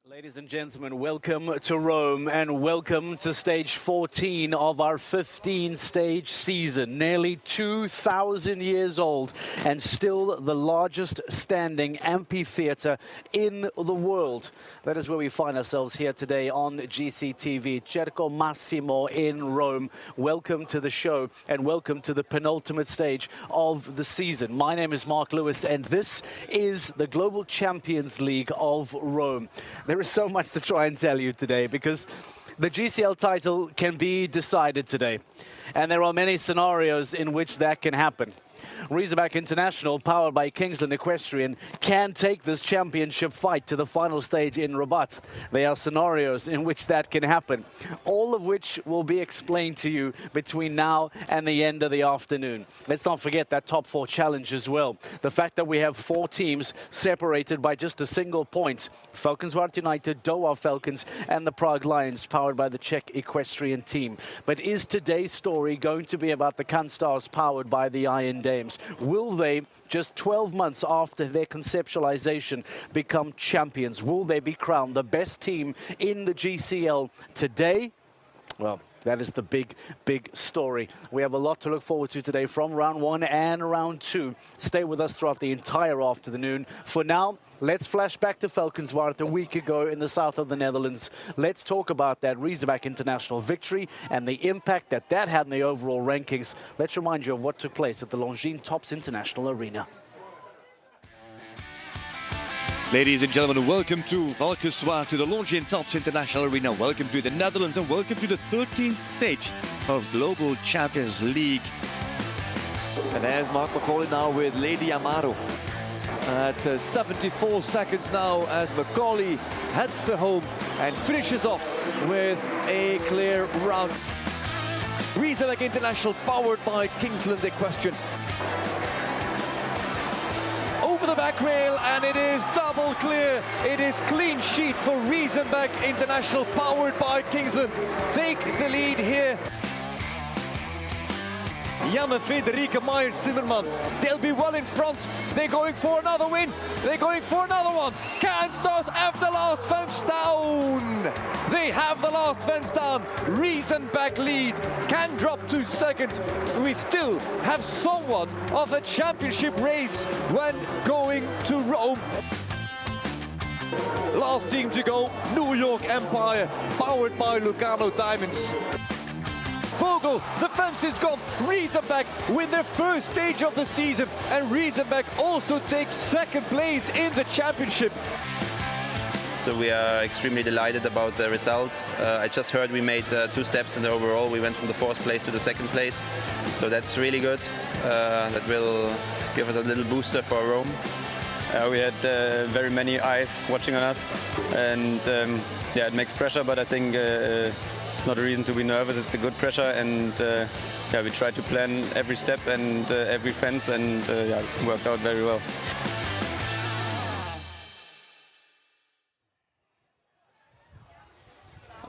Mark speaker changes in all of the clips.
Speaker 1: Ladies and gentlemen, welcome to Rome and welcome to stage 14 of our 15-stage season. Nearly 2,000 years old and still the largest standing amphitheater in the world. That is where we find ourselves here today on GCTV. Cerco Massimo in Rome. Welcome to the show and welcome to the penultimate stage of the season. My name is Mark Lewis and this is the Global Champions League of Rome. There is so much to try and tell you today because the GCL title can be decided today. And there are many scenarios in which that can happen. Riesenbeck International, powered by Kingsland Equestrian, can take this championship fight to the final stage in Rabat. There are scenarios in which that can happen, all of which will be explained to you between now and the end of the afternoon. Let's not forget that top four challenge as well. The fact that we have four teams separated by just a single point. Valkenswaard United, Doha Falcons, and the Prague Lions, powered by the Czech Equestrian team. But is today's story going to be about the contenders powered by the Iron Dames? Will they, just 12 months after their conceptualization, become champions? Will they be crowned the best team in the GCL today? Well, that is the big story. We have a lot to look forward to today from round one and round two. Stay with us throughout the entire afternoon. For now, let's flash back to Valkenswaard a week ago in the south of the Netherlands. Let's talk about that Riesenbeck International victory and the impact that that had in the overall rankings. Let's remind you of what took place at the Longines Tops International Arena.
Speaker 2: Ladies and gentlemen, welcome to Valkenswaard, to the Longines Tops International Arena. Welcome to the Netherlands and welcome to the 13th stage of Global Champions League.
Speaker 3: And there's Mark Macaulay now with Lady Amaro. At 74 seconds now as Macaulay heads for home and finishes off with a clear round. Riesenbeck International powered by Kingsland Equestrian. Over the back rail, and it is double clear. It is clean sheet for Riesenbeck International, powered by Kingsland. Take the lead here. Janne, Federica, Meyer, Zimmerman, they'll be well in front. They're going for another win. They're going for another one. Can Stars have the last fence down? They have the last fence down. Riesenbeck lead. Can drop to second. We still have somewhat of a championship race when going to Rome. Last team to go, New York Empire, powered by Lugano Diamonds. Vogel, the fence is gone. Riesenbeck win their first stage of the season, and Riesenbeck also takes second place in the championship.
Speaker 4: So we are extremely delighted about the result. I just heard we made 2 steps in the overall. We went from the 4th place to the 2nd place. So that's really good. That will give us a little booster for Rome.
Speaker 5: We had very many eyes watching on us, and yeah, it makes pressure, but I think it's not a reason to be nervous. It's a good pressure, and yeah, we tried to plan every step and every fence, and yeah, it worked out very well.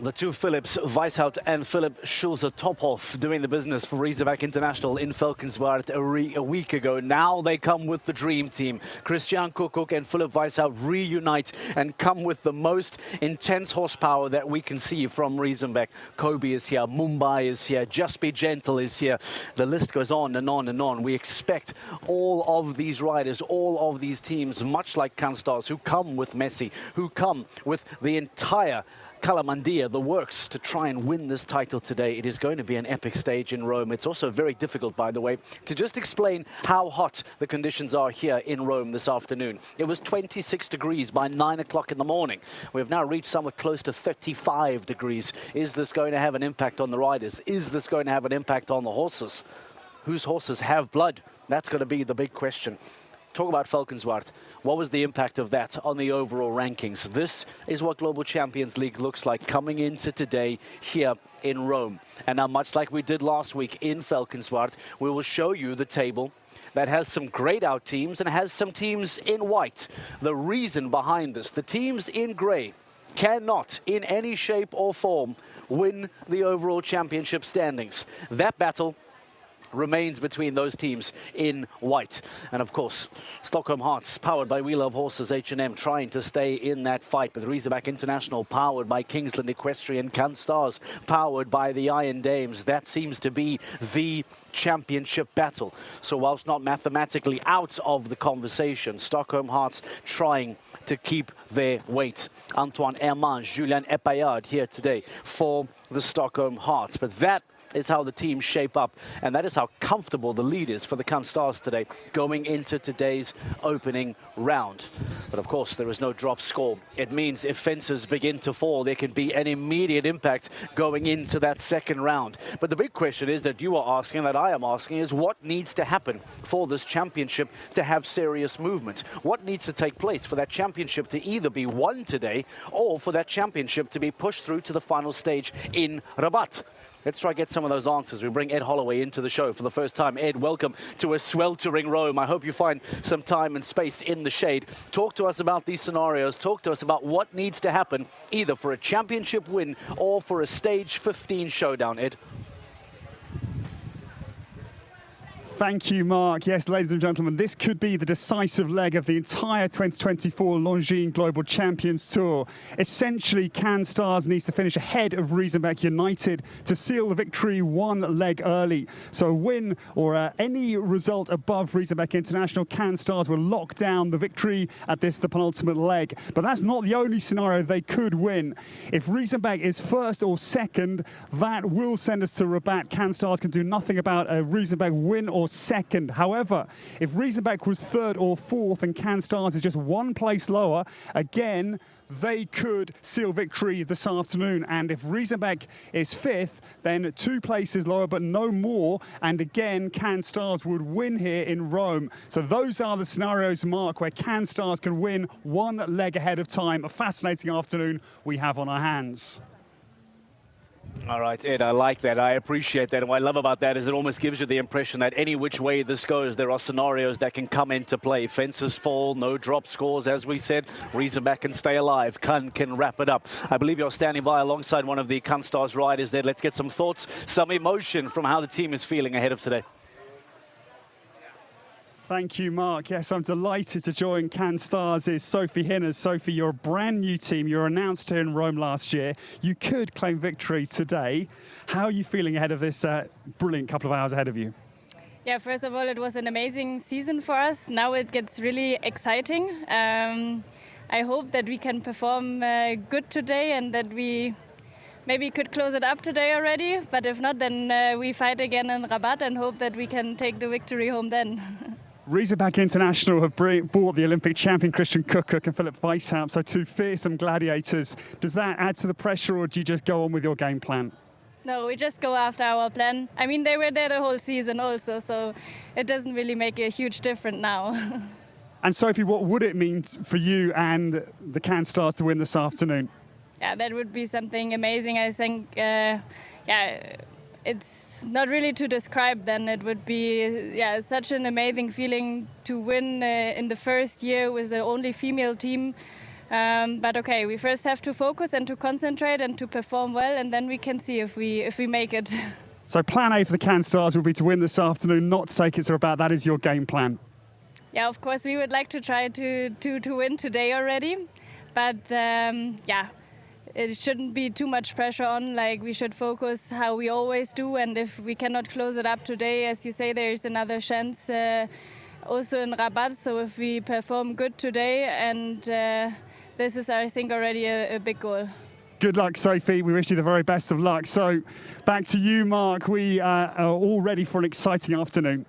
Speaker 1: The two Philips, Weishout and Philip Schulze-Tophoff, doing the business for Riesenbeck International in Valkenswaard a week ago. Now they come with the dream team. Christian Kuckuck and Philip Weishout reunite and come with the most intense horsepower that we can see from Riesenbeck. Kobe is here, Mumbai is here, Just Be Gentle is here. The list goes on and on and on. We expect all of these riders, all of these teams, much like Canstars, who come with Messi, who come with the entire Calamandia, the works, to try and win this title today. It is going to be an epic stage in Rome. It's also very difficult, by the way, to just explain how hot the conditions are here in Rome this afternoon. It was 26 degrees by 9 o'clock in the morning. We've now reached somewhere close to 35 degrees. Is this going to have an impact on the riders? Is this going to have an impact on the horses? Whose horses have blood? That's going to be the big question. Talk about Valkenswaard. What was the impact of that on the overall rankings? This is what Global Champions League looks like coming into today here in Rome. And now, much like we did last week in Valkenswaard, we will show you the table that has some grayed out teams and has some teams in white. The reason behind this, the teams in grey cannot in any shape or form win the overall championship standings. That battle remains between those teams in white. And of course, Stockholm Hearts, powered by We Love Horses H&M, trying to stay in that fight. But Riesenbeck International, powered by Kingsland Equestrian, Stars, powered by the Iron Dames. That seems to be the championship battle. So whilst not mathematically out of the conversation, Stockholm Hearts trying to keep their weight. Antoine Hermange, Julien Epaillard here today for the Stockholm Hearts. But that is how the teams shape up, and that is how comfortable the lead is for the Stars today going into today's opening round. But of course, there is no drop score. It means if fences begin to fall, there can be an immediate impact going into that second round. But the big question is that you are asking, that I am asking, is what needs to happen for this championship to have serious movement? What needs to take place for that championship to either be won today or for that championship to be pushed through to the final stage in Rabat? Let's try to get some of those answers. We bring Ed Holloway into the show for the first time. Ed, welcome to a sweltering Rome. I hope you find some time and space in the shade. Talk to us about these scenarios. Talk to us about what needs to happen either for a championship win or for a stage 15 showdown, Ed.
Speaker 6: Thank you, Mark. Yes, ladies and gentlemen, this could be the decisive leg of the entire 2024 Longines Global Champions Tour. Essentially, Stars needs to finish ahead of Riesenbeck United to seal the victory one leg early. So a win or any result above Riesenbeck International, Stars will lock down the victory at the penultimate leg. But that's not the only scenario they could win. If Riesenbeck is first or second, that will send us to Rabat. Stars can do nothing about a Riesenbeck win or second. However, if Riesenbeck was third or fourth and Stars is just one place lower, again, they could seal victory this afternoon. And if Riesenbeck is fifth, then 2 places lower, but no more. And again, Stars would win here in Rome. So those are the scenarios, Mark, where Stars can win one leg ahead of time. A fascinating afternoon we have on our hands.
Speaker 1: All right, Ed, I like that. I appreciate that. And what I love about that is it almost gives you the impression that any which way this goes, there are scenarios that can come into play. Fences fall, no drop scores, as we said. Riesenbeck can stay alive. Can wrap it up. I believe you're standing by alongside one of the Stars riders there. Let's get some thoughts, some emotion from how the team is feeling ahead of today.
Speaker 6: Thank you, Mark. Yes, I'm delighted to join Stars' Sophie Hinners. Sophie, you're a brand new team. You were announced here in Rome last year. You could claim victory today. How are you feeling ahead of this brilliant couple of hours ahead of you?
Speaker 7: Yeah, first of all, it was an amazing season for us. Now it gets really exciting. I hope that we can perform good today and that we maybe could close it up today already. But if not, then we fight again in Rabat and hope that we can take the victory home then.
Speaker 6: Riesenbeck International have brought the Olympic champion Christian Kuckuck and Philip Weishaupt, so 2 fearsome gladiators. Does that add to the pressure, or do you just go on with your game plan?
Speaker 7: No, we just go after our plan. I mean, they were there the whole season also, so it doesn't really make a huge difference now.
Speaker 6: And Sophie, what would it mean for you and the Stars to win this afternoon?
Speaker 7: Yeah, that would be something amazing. I think, it's not really to describe then. It would be such an amazing feeling to win in the first year with the only female team. But okay, we first have to focus and to concentrate and to perform well, and then we can see if we make it.
Speaker 6: So plan A for the Stars will be to win this afternoon, not to take it to Rabat. That is your game plan.
Speaker 7: Yeah, of course we would like to try to win today already, but it shouldn't be too much pressure on. Like, we should focus how we always do, and if we cannot close it up today, as you say, there is another chance also in Rabat. So if we perform good today, and this is, I think, already a big goal.
Speaker 6: Good luck, Sophie. We wish you the very best of luck. So back to you, Mark. We are all ready for an exciting afternoon.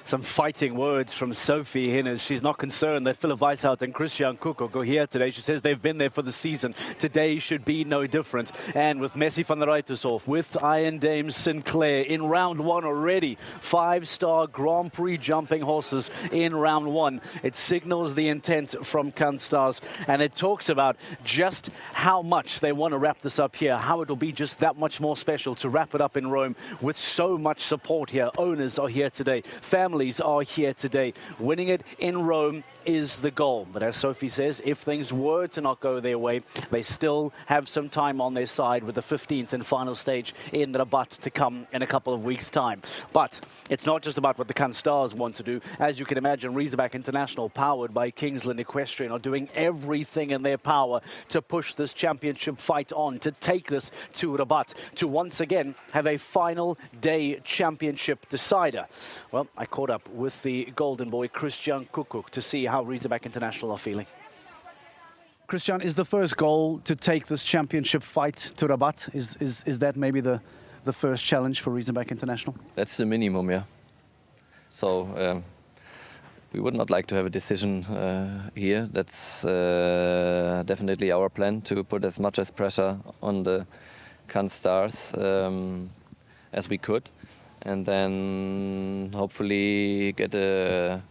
Speaker 1: Some fighting words from Sophie Hinners. She's not concerned that Philip Weishaupt and Christian Kuckuck are here today. She says they've been there for the season. Today should be no different. And with Messi van der Ruitershof, with Iron Dame Sinclair in round 1 already, 5-star Grand Prix jumping horses in round 1. It signals the intent from Stars, and it talks about just how much they want to wrap this up here, how it will be just that much more special to wrap it up in Rome with so much support here. Owners are here today. Family families are here today. Winning it in Rome is the goal. But as Sophie says, if things were to not go their way, they still have some time on their side with the 15th and final stage in Rabat to come in a couple of weeks' time. But it's not just about what the Canstars want to do. As you can imagine, Riesenbeck International, powered by Kingsland Equestrian, are doing everything in their power to push this championship fight on, to take this to Rabat, to once again have a final day championship decider. Well, I caught up with the golden boy, Christian Kuckuck, to see how Riesenbeck International are feeling. Christian, is the first goal to take this championship fight to Rabat? Is that maybe the first challenge for Riesenbeck International?
Speaker 8: That's the minimum, yeah. So we would not like to have a decision here. That's definitely our plan, to put as much as pressure on the Canstars as we could, and then hopefully get a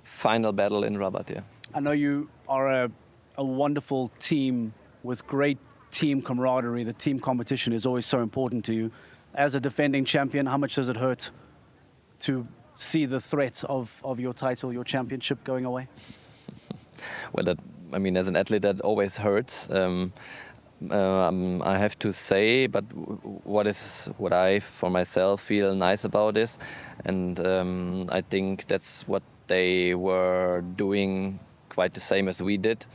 Speaker 8: final battle in Rabat. Yeah.
Speaker 1: I know you are a wonderful team with great team camaraderie. The team competition is always so important to you. As a defending champion, how much does it hurt to see the threat of your title, your championship going away?
Speaker 8: Well, I mean, as an athlete, that always hurts. I have to say, but what I for myself feel nice about this, and I think that's what they were doing quite the same as we did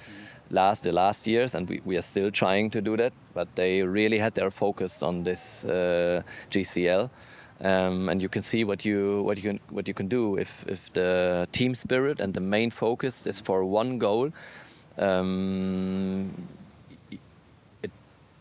Speaker 8: the last years, and we are still trying to do that, but they really had their focus on this GCL, and you can see what you can do if the team spirit and the main focus is for one goal.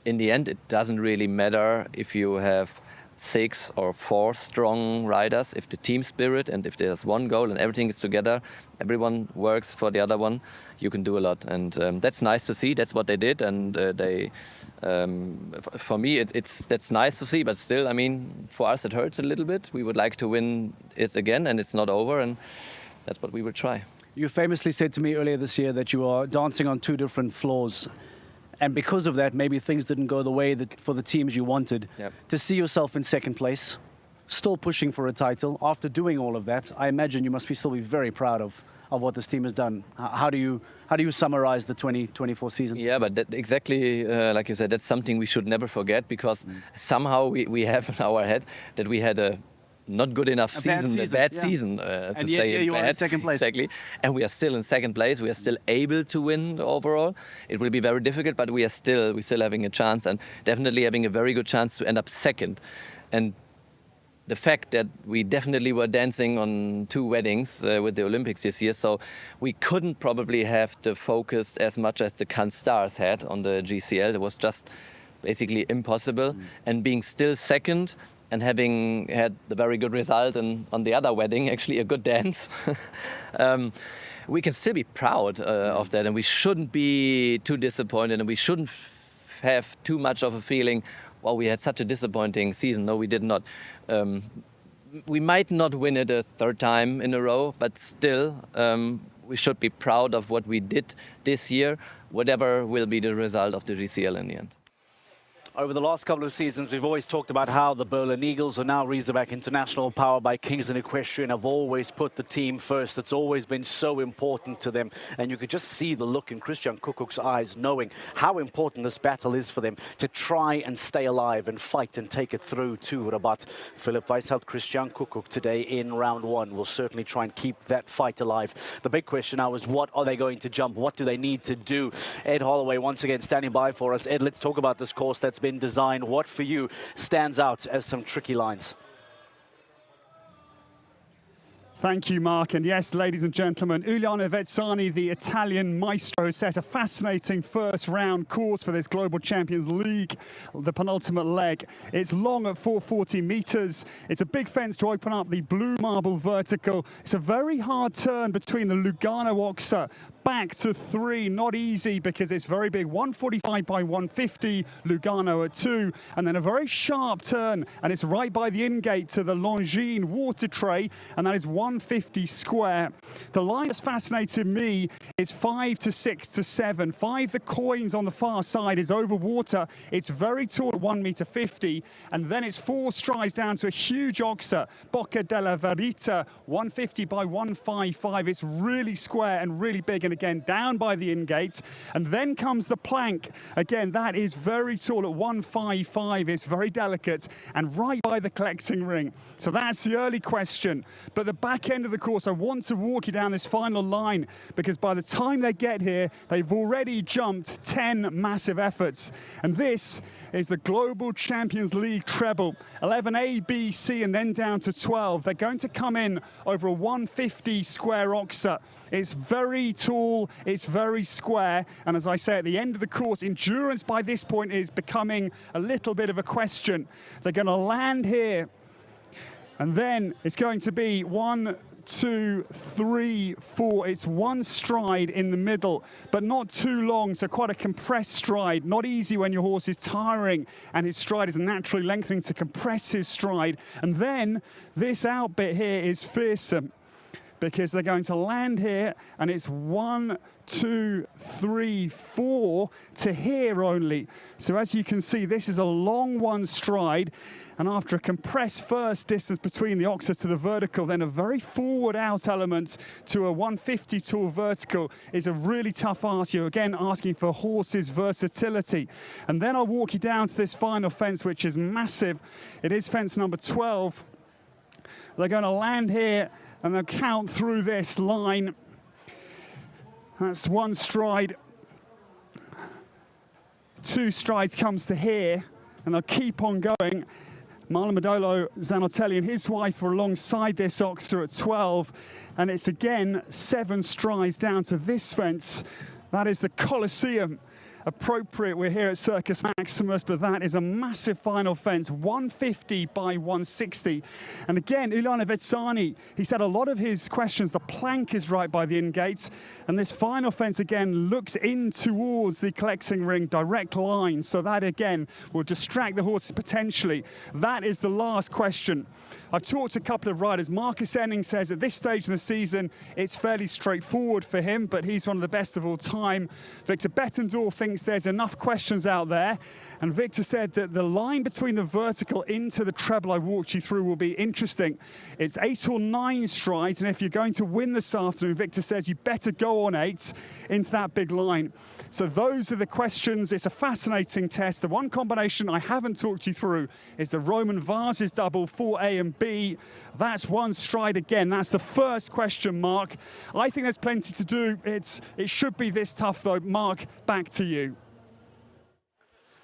Speaker 8: In the end, it doesn't really matter if you have 6 or 4 strong riders. If the team spirit and if there's one goal and everything is together, everyone works for the other one, you can do a lot. And that's nice to see. That's what they did. And for me, that's nice to see. But still, I mean, for us, it hurts a little bit. We would like to win it again, and it's not over. And that's what we will try.
Speaker 1: You famously said to me earlier this year that you are dancing on 2 different floors. And because of that, maybe things didn't go the way that for the teams you wanted. Yep. To see yourself in second place, still pushing for a title, after doing all of that, I imagine you must still be very proud of what this team has done. How do you summarize the 2024 season?
Speaker 8: Yeah, but exactly like you said, that's something we should never forget, because somehow we have in our head that we had a not good enough season, a bad season, to
Speaker 1: and
Speaker 8: say
Speaker 1: yet, you are in second place.
Speaker 8: Exactly. And we are still in second place. We are still able to win overall. It will be very difficult, but we're still having a chance, and definitely having a very good chance to end up second. And the fact that we definitely were dancing on 2 weddings with the Olympics this year, so we couldn't probably have the focus as much as the Canstars had on the GCL. It was just basically impossible. And being still second, and having had the very good result on the other wedding, actually a good dance, we can still be proud of that, and we shouldn't be too disappointed, and we shouldn't have too much of a feeling, well, we had such a disappointing season. No, we did not. We might not win it a 3rd time in a row, but still, we should be proud of what we did this year, whatever will be the result of the GCL in the end.
Speaker 1: Over the last couple of seasons, we've always talked about how the Berlin Eagles are now Riesenbeck International, powered by Kingsland Equestrian, have always put the team first. It's always been so important to them. And you could just see the look in Christian Kuckuck's eyes, knowing how important this battle is for them to try and stay alive and fight and take it through to Rabat. Philipp Weishaupt, Christian Kuckuck today in round 1 will certainly try and keep that fight alive. The big question now is, what are they going to jump? What do they need to do? Ed Holloway once again standing by for us. Ed, let's talk about this course that's been designed. What for you stands out as some tricky lines?
Speaker 6: Thank you, Mark. And yes, ladies and gentlemen, Uliano Vezzani, the Italian maestro, set a fascinating first round course for this Global Champions League, the penultimate leg. It's long at 440 meters. It's a big fence to open up the blue marble vertical. It's a very hard turn between the Lugano Oxer back to 3, not easy because it's very big, 145 by 150, Lugano at 2, and then a very sharp turn, and it's right by the in-gate to the Longines water tray, and that is 150 square. The line that's fascinated me is 5 to 6 to 7. 5, the coins on the far side, is over water. It's very tall at 1.50 m, and then it's 4 strides down to a huge oxer, Bocca della Verita, 150 by 155. It's really square and really big, and again down by the in-gate. And then comes the plank. Again, that is very tall at 155. It's very delicate and right by the collecting ring. So that's the early question. But the back end of the course, I want to walk you down this final line, because by the time they get here, they've already jumped 10 massive efforts. And this is the Global Champions League treble. 11 A, B, C, and then down to 12. They're going to come in over a 150 square oxer. It's very tall, it's very square, and as I say, at the end of the course, endurance by this point is becoming a little bit of a question. They're going to land here, and then it's going to be 1, 2, 3, 4. It's 1 stride in the middle, but not too long, so quite a compressed stride. Not easy when your horse is tiring and his stride is naturally lengthening to compress his stride. And then this out bit here is fearsome, because they're going to land here, and it's 1, 2, 3, 4 to here only. So as you can see, this is a long 1 stride, and after a compressed first distance between the oxer to the vertical, then a very forward out element to a 150 tall vertical is a really tough ask. You're again asking for horses' versatility. And then I'll walk you down to this final fence, which is massive. It is fence number 12. They're going to land here, and they'll count through this line. That's 1 stride. 2 strides comes to here, and they'll keep on going. Marlon Modolo Zanotelli and his wife are alongside this oxer at 12, and it's again 7 strides down to this fence. That is the Colosseum. Appropriate, we're here at Circus Maximus, but that is a massive final fence, 150 by 160. And again, Uliana Vetsani, he said a lot of his questions, the plank is right by the in-gates, and this final fence again looks in towards the collecting ring, direct line, so that again will distract the horses potentially. That is the last question. I've talked to a couple of riders. Marcus Enning says at this stage of the season, it's fairly straightforward for him, but he's one of the best of all time. Victor Bettendorf thinks there's enough questions out there. And Victor said that the line between the vertical into the treble I walked you through will be interesting. It's 8 or 9 strides, and if you're going to win this afternoon, Victor says you better go on 8 into that big line. So those are the questions. It's a fascinating test. The one combination I haven't talked you through is the Roman Vases double, 4A and B. That's 1 stride again. That's the first question, Mark. I think there's plenty to do. It should be this tough, though. Mark, back to you.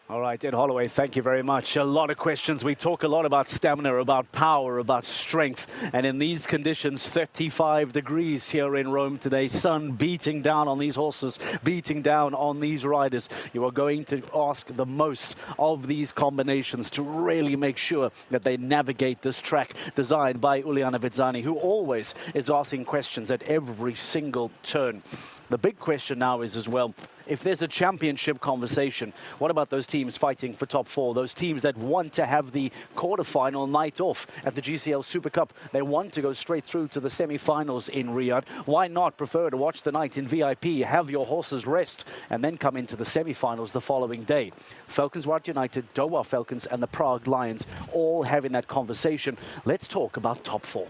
Speaker 1: All right, Ed Holloway, thank you very much. A lot of questions. We talk a lot about stamina, about power, about strength. And in these conditions, 35 degrees here in Rome today, sun beating down on these horses, beating down on these riders. You are going to ask the most of these combinations to really make sure that they navigate this track designed by Uliana Vetsani, who always is asking questions at every single turn. The big question now is as well, if there's a championship conversation, what about those teams fighting for top 4? Those teams that want to have the quarterfinal night off at the GCL Super Cup. They want to go straight through to the semi-finals in Riyadh. Why not prefer to watch the night in VIP, have your horses rest, and then come into the semi-finals the following day? Valkenswaard United, Doha Falcons, and the Prague Lions all having that conversation. Let's talk about top 4.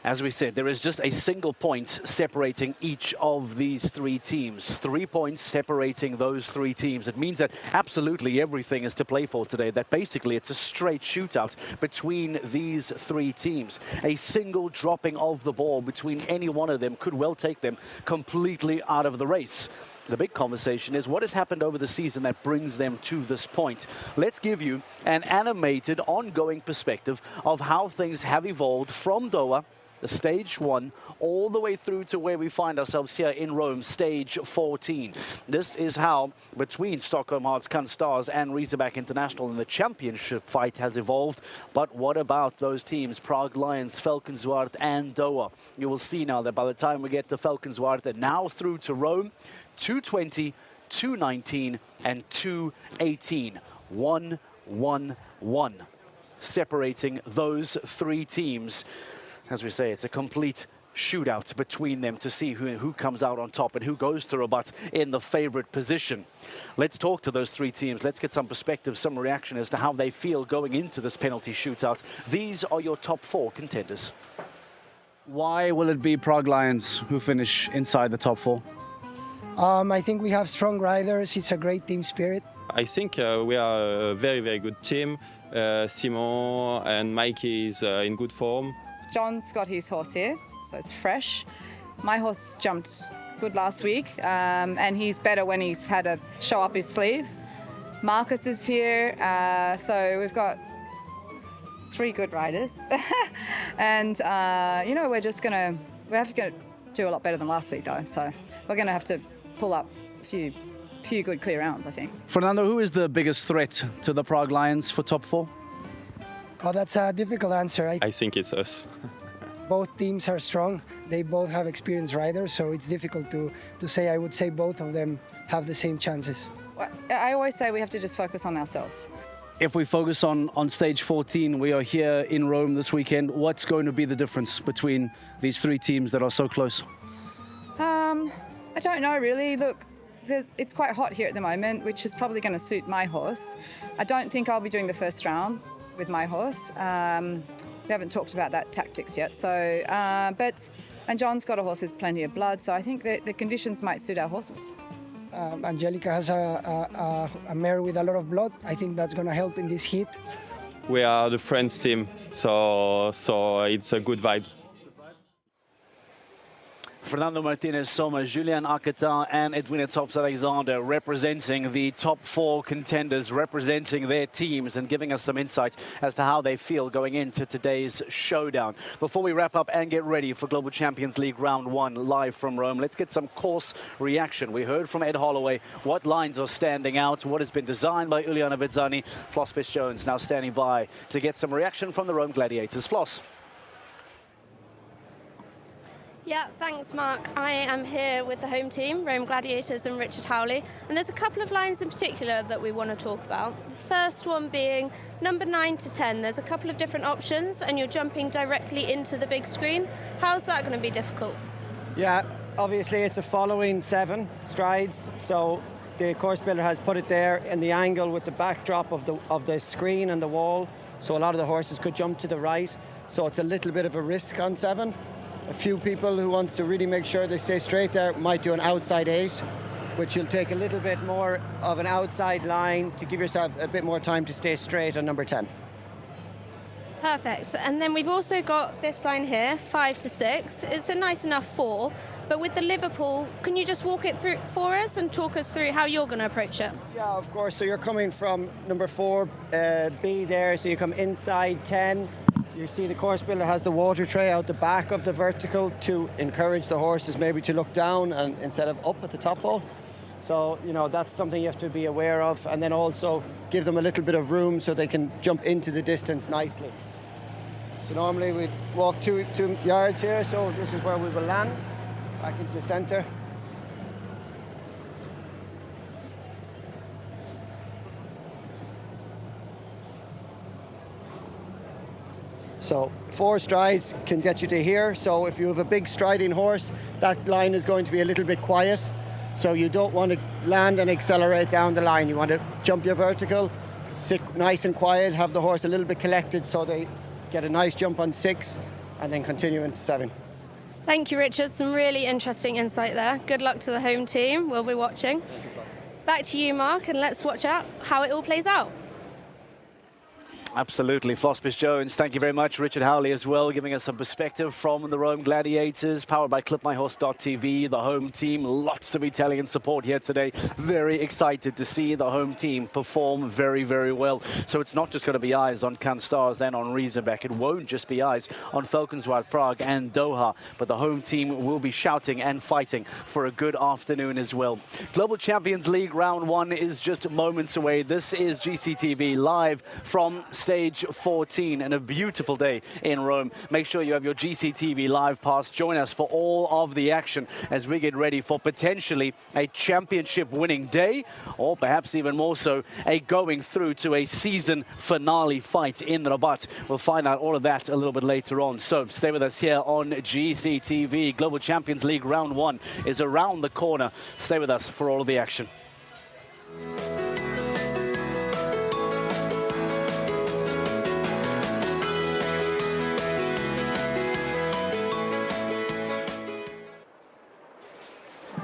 Speaker 1: As we said, there is just a single point separating each of these 3 teams. 3 points separating those 3 teams. It means that absolutely everything is to play for today, that basically it's a straight shootout between these 3 teams. A single dropping of the ball between any one of them could well take them completely out of the race. The big conversation is what has happened over the season that brings them to this point. Let's give you an animated, ongoing perspective of how things have evolved from Doha, the stage 1, all the way through to where we find ourselves here in Rome, stage 14. This is how, between Stockholm Hearts, Contenders and Riesenbeck International in the championship fight has evolved. But what about those teams, Prague Lions, Valkenswaard and Doha? You will see now that by the time we get to Valkenswaard, they're now through to Rome, 220, 219 and 218. 1-1-1. Separating those 3 teams. as we say, it's a complete shootout between them to see who comes out on top and who goes to Rabat in the favorite position. Let's talk to those three teams. Let's get some perspective, some reaction as to how they feel going into this penalty shootout. These are your top 4 contenders.
Speaker 9: Why will it be Prague Lions who finish inside the top 4?
Speaker 10: I think we have strong riders. It's a great team spirit.
Speaker 11: I think we are a very, very good team. Simon and Mikey is in good form.
Speaker 12: John's got his horse here, so it's fresh. My horse jumped good last week, and he's better when he's had a show up his sleeve. Marcus is here, so we've got 3 good riders. And, you know, we have to do a lot better than last week, though, so we're going to have to pull up a few good clear rounds, I think.
Speaker 9: Fernando, who is the biggest threat to the Prague Lions for top 4?
Speaker 10: Well, that's a difficult answer.
Speaker 11: I think it's us.
Speaker 10: Both teams are strong. They both have experienced riders, so it's difficult to say. I would say both of them have the same chances.
Speaker 12: Well, I always say we have to just focus on ourselves.
Speaker 9: If we focus on stage 14, we are here in Rome this weekend. What's going to be the difference between these 3 teams that are so close?
Speaker 12: I don't know, really. Look, it's quite hot here at the moment, which is probably going to suit my horse. I don't think I'll be doing the first round with my horse. We haven't talked about that tactics yet. So, and John's got a horse with plenty of blood, so I think the conditions might suit our horses.
Speaker 10: Angelica has a mare with a lot of blood. I think that's going to help in this heat.
Speaker 11: We are the friends team, so it's a good vibe.
Speaker 1: Fernando Martinez Soma, Julian Akata and Edwina Tops-Alexander representing the top 4 contenders, representing their teams and giving us some insight as to how they feel going into today's showdown. Before we wrap up and get ready for Global Champions League Round 1 live from Rome, let's get some course reaction. We heard from Ed Holloway what lines are standing out, what has been designed by Uliana Vizzani. Floss Jones now standing by to get some reaction from the Rome Gladiators. Floss.
Speaker 13: Yeah, thanks, Mark. I am here with the home team, Rome Gladiators and Richard Howley, and there's a couple of lines in particular that we want to talk about. The first one being number 9 to 10. There's a couple of different options, and you're jumping directly into the big screen. How's that going to be difficult?
Speaker 14: Yeah, obviously it's a following 7 strides, so the course builder has put it there in the angle with the backdrop of the screen and the wall, so a lot of the horses could jump to the right, so it's a little bit of a risk on 7. A few people who want to really make sure they stay straight there might do an outside 8, which you'll take a little bit more of an outside line to give yourself a bit more time to stay straight on number 10.
Speaker 13: Perfect. And then we've also got this line here, 5 to 6. It's a nice enough 4, but with the Liverpool, can you just walk it through for us and talk us through how you're going to approach it?
Speaker 14: Yeah, of course. So you're coming from number 4, B there, so you come inside 10. You see the course builder has the water tray out the back of the vertical to encourage the horses maybe to look down and instead of up at the top hole. So, you know, that's something you have to be aware of, and then also give them a little bit of room so they can jump into the distance nicely. So normally we walk 2 yards here, so this is where we will land, back into the center. So 4 strides can get you to here. So if you have a big striding horse, that line is going to be a little bit quiet. So you don't want to land and accelerate down the line. You want to jump your vertical, sit nice and quiet, have the horse a little bit collected so they get a nice jump on 6 and then continue into 7.
Speaker 13: Thank you, Richard. Some really interesting insight there. Good luck to the home team. We'll be watching. Back to you, Mark, and let's watch out how it all plays out.
Speaker 1: Absolutely. Floss Jones, thank you very much. Richard Howley as well, giving us some perspective from the Rome Gladiators, powered by clipmyhorse.tv, the home team. Lots of Italian support here today. Very excited to see the home team perform very, very well. So it's not just going to be eyes on Canstars and on Riesenbeck. It won't just be eyes on Valkenswaard, Prague and Doha, but the home team will be shouting and fighting for a good afternoon as well. Global Champions League Round 1 is just moments away. This is GCTV live from stage 14 and a beautiful day in Rome. Make sure you have your GCTV live pass. Join us for all of the action as we get ready for potentially a championship winning day, or perhaps even more so, a going through to a season finale fight in Rabat. We'll find out all of that a little bit later on. So stay with us here on GCTV. Global Champions League Round 1 is around the corner. Stay with us for all of the action.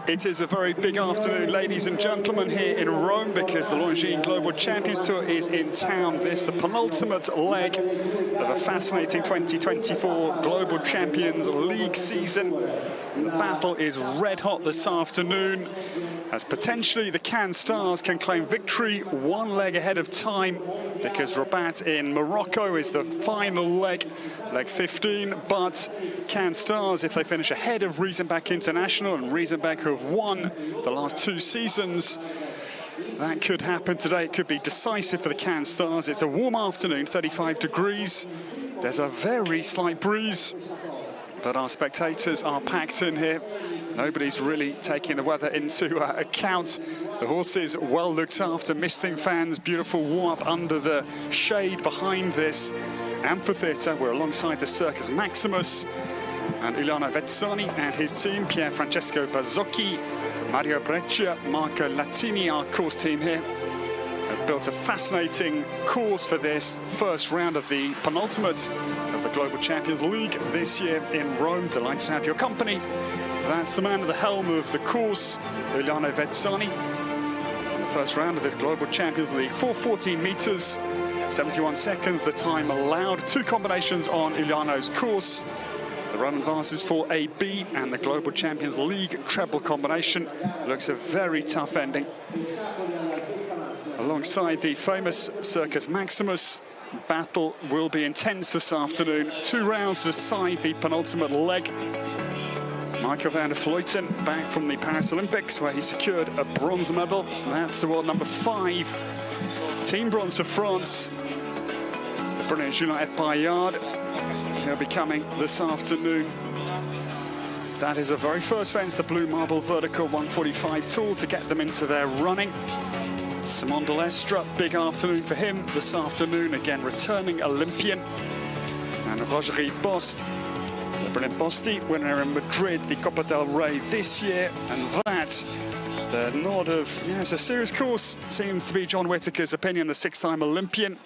Speaker 6: It is a very big afternoon, ladies and gentlemen, here in Rome, because the Longines Global Champions Tour is in town. This the penultimate leg of a fascinating 2024 Global Champions League season. The battle is red hot this afternoon, as potentially the Cannes Stars can claim victory one leg ahead of time, because Rabat in Morocco is the final leg, leg 15. But Cannes Stars, if they finish ahead of Riesenbeck International, and Riesenbeck who have won the last 2 seasons, that could happen today. It could be decisive for the Cannes Stars. It's a warm afternoon, 35 degrees. There's a very slight breeze, but our spectators are packed in here. Nobody's really taking the weather into account. The horses well looked after, misting fans, beautiful warm-up under the shade behind this amphitheatre. We're alongside the Circus Maximus and Giuliano Vezzani and his team, Pier Francesco Bazzocchi, Mario Breccia, Marco Latini, our course team here. Have built a fascinating course for this first round of the penultimate of the Global Champions League this year in Rome. Delighted to have your company. That's the man at the helm of the course, Giuliano Vezzani. The first round of this Global Champions League, 4:14 meters, 71 seconds, the time allowed. 2 combinations on Giuliano's course. The Roman Vases for AB and the Global Champions League treble combination. Looks a very tough ending. Alongside the famous Circus Maximus, battle will be intense this afternoon. 2 rounds to decide the penultimate leg. Michael van der Vleuten, back from the Paris Olympics, where he secured a bronze medal. That's the world number 5. Team bronze for France. The brilliant Julien Paillard. He'll be coming this afternoon. That is the very first fence, the Blue Marble Vertical 145 tool, to get them into their running. Simon Delestre, big afternoon for him this afternoon. Again, returning Olympian. And Rogerie Bost, the brilliant Bosti, winner in Madrid, the Copa del Rey this year. And that, the nod of, yes, a serious course, seems to be John Whittaker's opinion, the 6-time Olympian.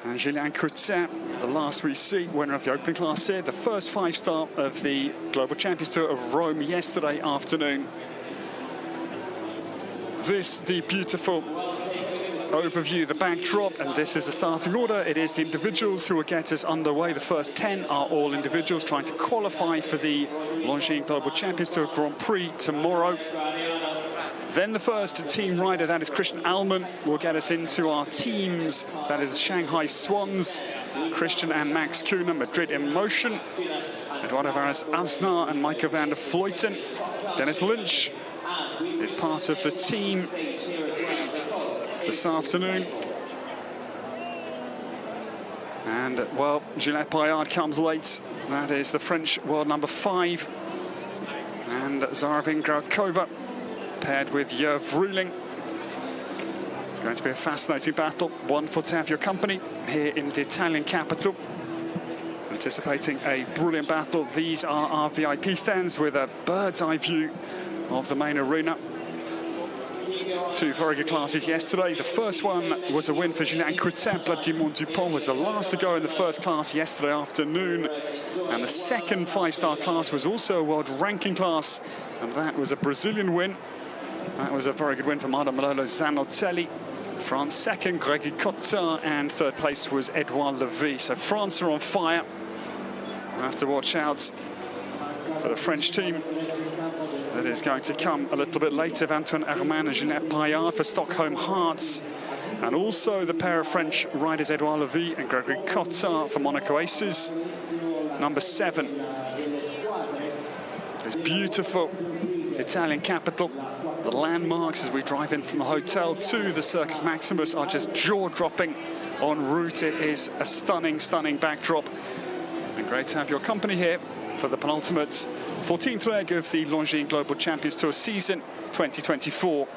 Speaker 6: And Julien Coutin, the last we see, winner of the opening class here, the first 5-star of the Global Champions Tour of Rome yesterday afternoon. This, the beautiful overview, the backdrop, and this is the starting order. It is the individuals who will get us underway. The first 10 are all individuals trying to qualify for the Longines Global Champions Tour Grand Prix tomorrow. Then the first team rider, that is Christian Alman, will get us into our teams. That is Shanghai Swans, Christian and Max Kuhner, Madrid in Motion, Eduardo Varas Aznar and Michael van der Vleuten. Dennis Lynch is part of the team this afternoon. And, well, Julien Paillard comes late. That is the French world number 5. And Zaravin Graukova, paired with Jur Vrueling. It's going to be a fascinating battle. Wonderful to have your company here in the Italian capital. Anticipating a brilliant battle. These are our VIP stands with a bird's eye view of the main arena. 2 very good classes yesterday. The first one was a win for Julien Coutin. Platymont Dupont was the last to go in the first class yesterday afternoon. And the second 5-star class was also a world ranking class, and that was a Brazilian win. That was a very good win for Malolo Zanotelli. France second, Gregory Cotard, and third place was Edouard Levy. So France are on fire. We'll have to watch out for the French team. That is going to come a little bit later. Antoine Herman and Julien Paillard for Stockholm Hearts. And also the pair of French riders, Edouard Levy and Gregory Cotard for Monaco Aces. Number 7. This beautiful Italian capital. The landmarks as we drive in from the hotel to the Circus Maximus are just jaw-dropping en route. It is a stunning, stunning backdrop. And great to have your company here for the penultimate 14th leg of the Longines Global Champions Tour season 2024.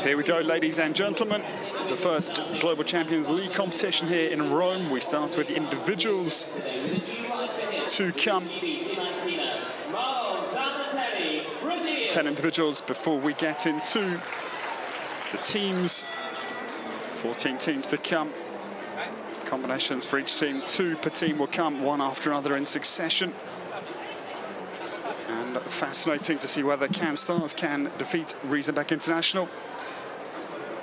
Speaker 6: Here we go, ladies and gentlemen. The first Global Champions League competition here in Rome. We start with the individuals to come. 10 individuals before we get into the teams. 14 teams to come. Combinations for each team. 2 per team will come, one after another in succession. And fascinating to see whether CanStars can defeat Riesenbeck International.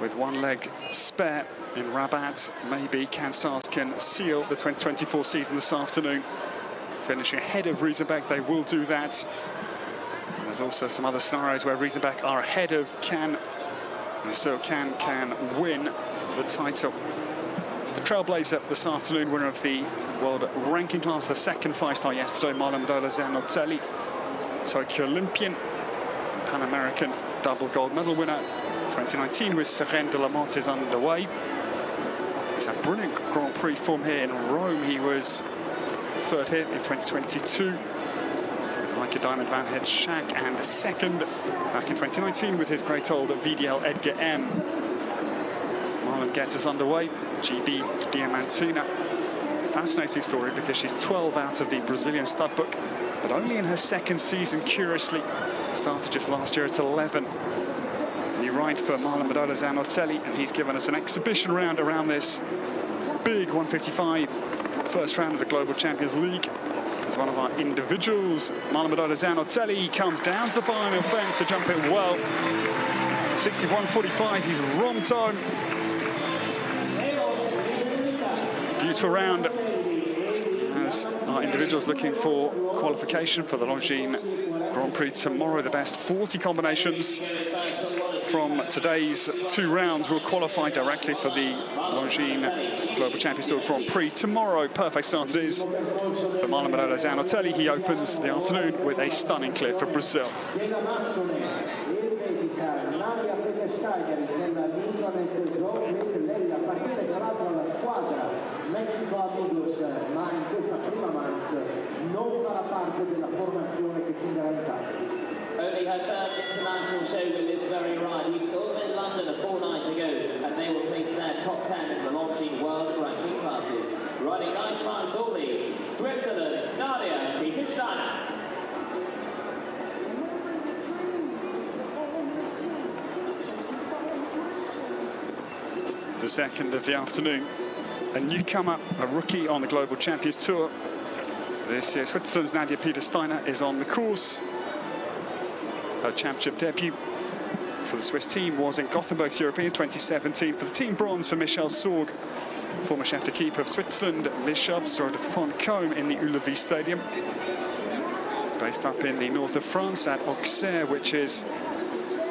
Speaker 6: With one leg spare in Rabat, maybe CanStars can seal the 2024 season this afternoon. Finishing ahead of Riesenbeck, they will do that. And there's also some other scenarios where Riesenbeck are ahead of Can, and so can win the title. The trailblazer this afternoon, winner of the world ranking class, the second 5-star yesterday, Marlon Zanotelli, Tokyo Olympian, Pan American double gold medal winner. 2019 with Seren de la Motte is underway. He's had brilliant Grand Prix form here in Rome. He was third here in 2022 with Heike Diamond Van Het Schack, and second back in 2019 with his great old VDL Edgar M. Marlon gets us underway. GB Diamantina. Fascinating story because she's 12 out of the Brazilian stud book, but only in her second season, curiously. Started just last year at 11. New ride for Marlon Zanotelli, and he's given us an exhibition round around this big 155 first round of the Global Champions League. As one of our individuals, Marlon Zanotelli comes down to the final fence to jump it well. 61.45, he's romped home. Beautiful round as our individuals looking for qualification for the Longines Grand Prix tomorrow. The best 40 combinations from today's 2 rounds will qualify directly for the Longines Global Champions Tour Grand Prix tomorrow. Perfect start it is for Marlon Zanotelli. He opens the afternoon with a stunning clear for Brazil.
Speaker 15: Mexico Amigos, ma in questa prima manche non farà parte della formazione che ci darà in campo.
Speaker 16: Only her first international show with this very ride. We saw them in London a fortnight ago, and they will place their top 10 in the Longines world ranking classes. Riding 9 miles only, Switzerland, Nadia Petersteiner.
Speaker 6: The second of the afternoon. A newcomer, a rookie on the Global Champions Tour. This year, Switzerland's Nadia Petersteiner is on the course. Her championship debut for the Swiss team was in Gothenburg's Europeans 2017. For the team bronze for Michel Sorg, former chef de keeper of Switzerland. Michel saw de Fontcombe in the Ullevi Stadium. Based up in the north of France at Auxerre, which is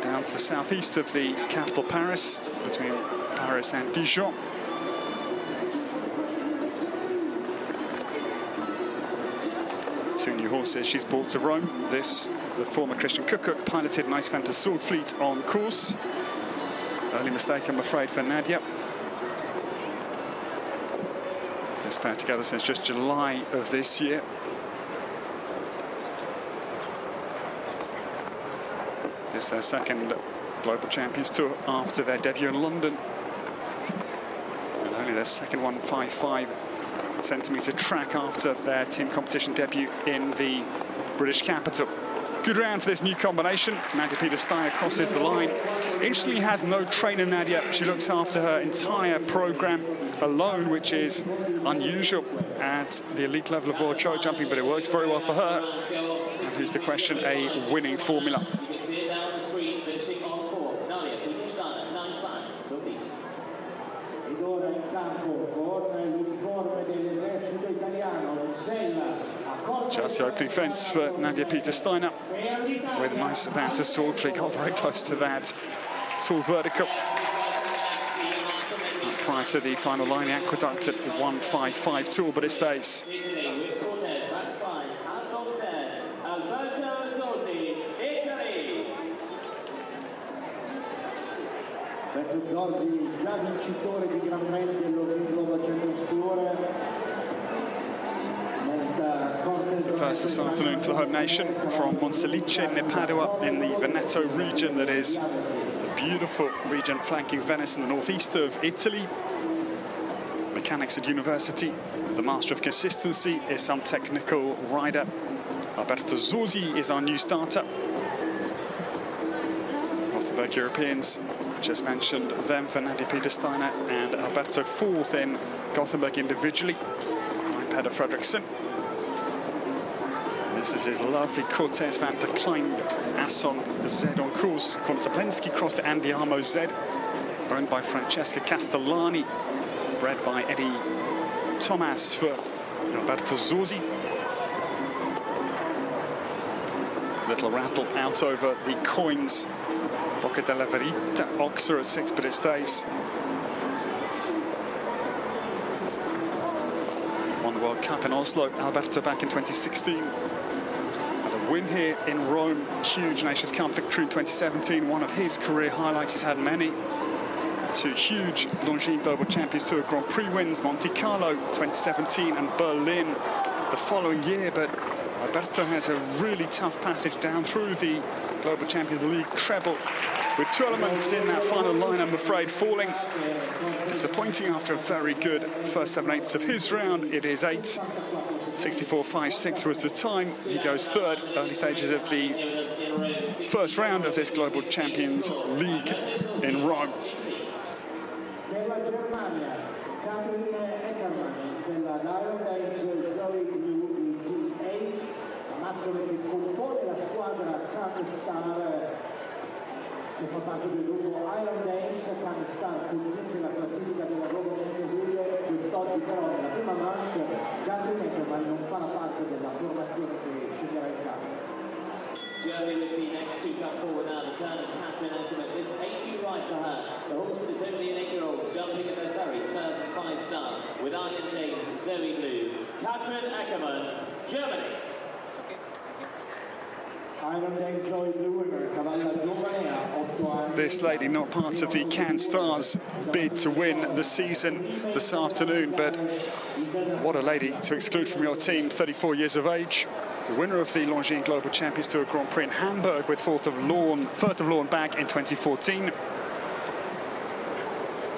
Speaker 6: down to the southeast of the capital Paris, between Paris and Dijon. Two new horses she's brought to Rome. This, the former Christian Kukuk piloted Nice Fanta Sword Fleet on course. Early mistake, I'm afraid, for Nadia. This pair together since just July of this year. This is their second Global Champions Tour after their debut in London. And only their second 155-centimetre track after their team competition debut in the British capital. Good round for this new combination. Nadia Petersteiner crosses the line. Interestingly, has no trainer, Nadia. She looks after her entire programme alone, which is unusual at the elite level of world show jumping, but it works very well for her. And here's the question, a winning formula.
Speaker 15: Ed ora in
Speaker 6: Just the opening fence for Nadia Peter Steiner with a nice advance to Swordfleet. Got very close to that tall vertical. Prior to the final line, the Aqueduct at 155 tool, but it stays.
Speaker 15: Zorzi, già vincitore di Gran Premio dell'Olimpico Champions Tour.
Speaker 6: The first this afternoon for the home nation from Monselice near Padua in the Veneto region, that is the beautiful region flanking Venice in the northeast of Italy. Mechanics at university, the master of consistency is some technical rider. Alberto Zorzi is our new starter. Gothenburg Europeans, just mentioned them for Nadia Peter Steiner and Alberto, fourth in Gothenburg individually. Peder Fredriksson. This is his lovely Cortez van der Klein Asson Z on course. Konstaplenski cross to Andiamo Z, owned by Francesca Castellani, bred by Eddie Thomas for Alberto Zorzi. Little rattle out over the coins. Bocca della Verita, Oxer at 6, but it stays. Won the World Cup in Oslo, Alberto back in 2016. Had a win here in Rome, huge Nations Cup victory in 2017, one of his career highlights. He's had many. 2 huge Longines Global Champions Tour Grand Prix wins, Monte Carlo 2017 and Berlin the following year, but Alberto has a really tough passage down through the Global Champions League treble, with 2 elements in that final line, I'm afraid, falling. Disappointing after a very good first 7/8 of his round. It is 8. 64.56 was the time. He goes third, early stages of the first round of this Global Champions League in Rome.
Speaker 15: Che fa parte del gruppo Iron Dames, Can Star conduce la classifica della Global Champions League. Quest'oggi però nella prima manche Gary Neckerman non farà parte della formazione che sceglierà il campo.
Speaker 16: Germany with the next to come forward now, the turn of Katrin Ackerman. This ain't you right for her. The horse is only an 8-year-old, jumping at the very first 5-star with Iron Dames, Zoe Blue. Katrin Ackerman, Germany.
Speaker 6: This lady not part of the Can Stars bid to win the season this afternoon, but what a lady to exclude from your team, 34 years of age. The winner of the Longines Global Champions Tour Grand Prix in Hamburg with Firth of Lawn back in 2014.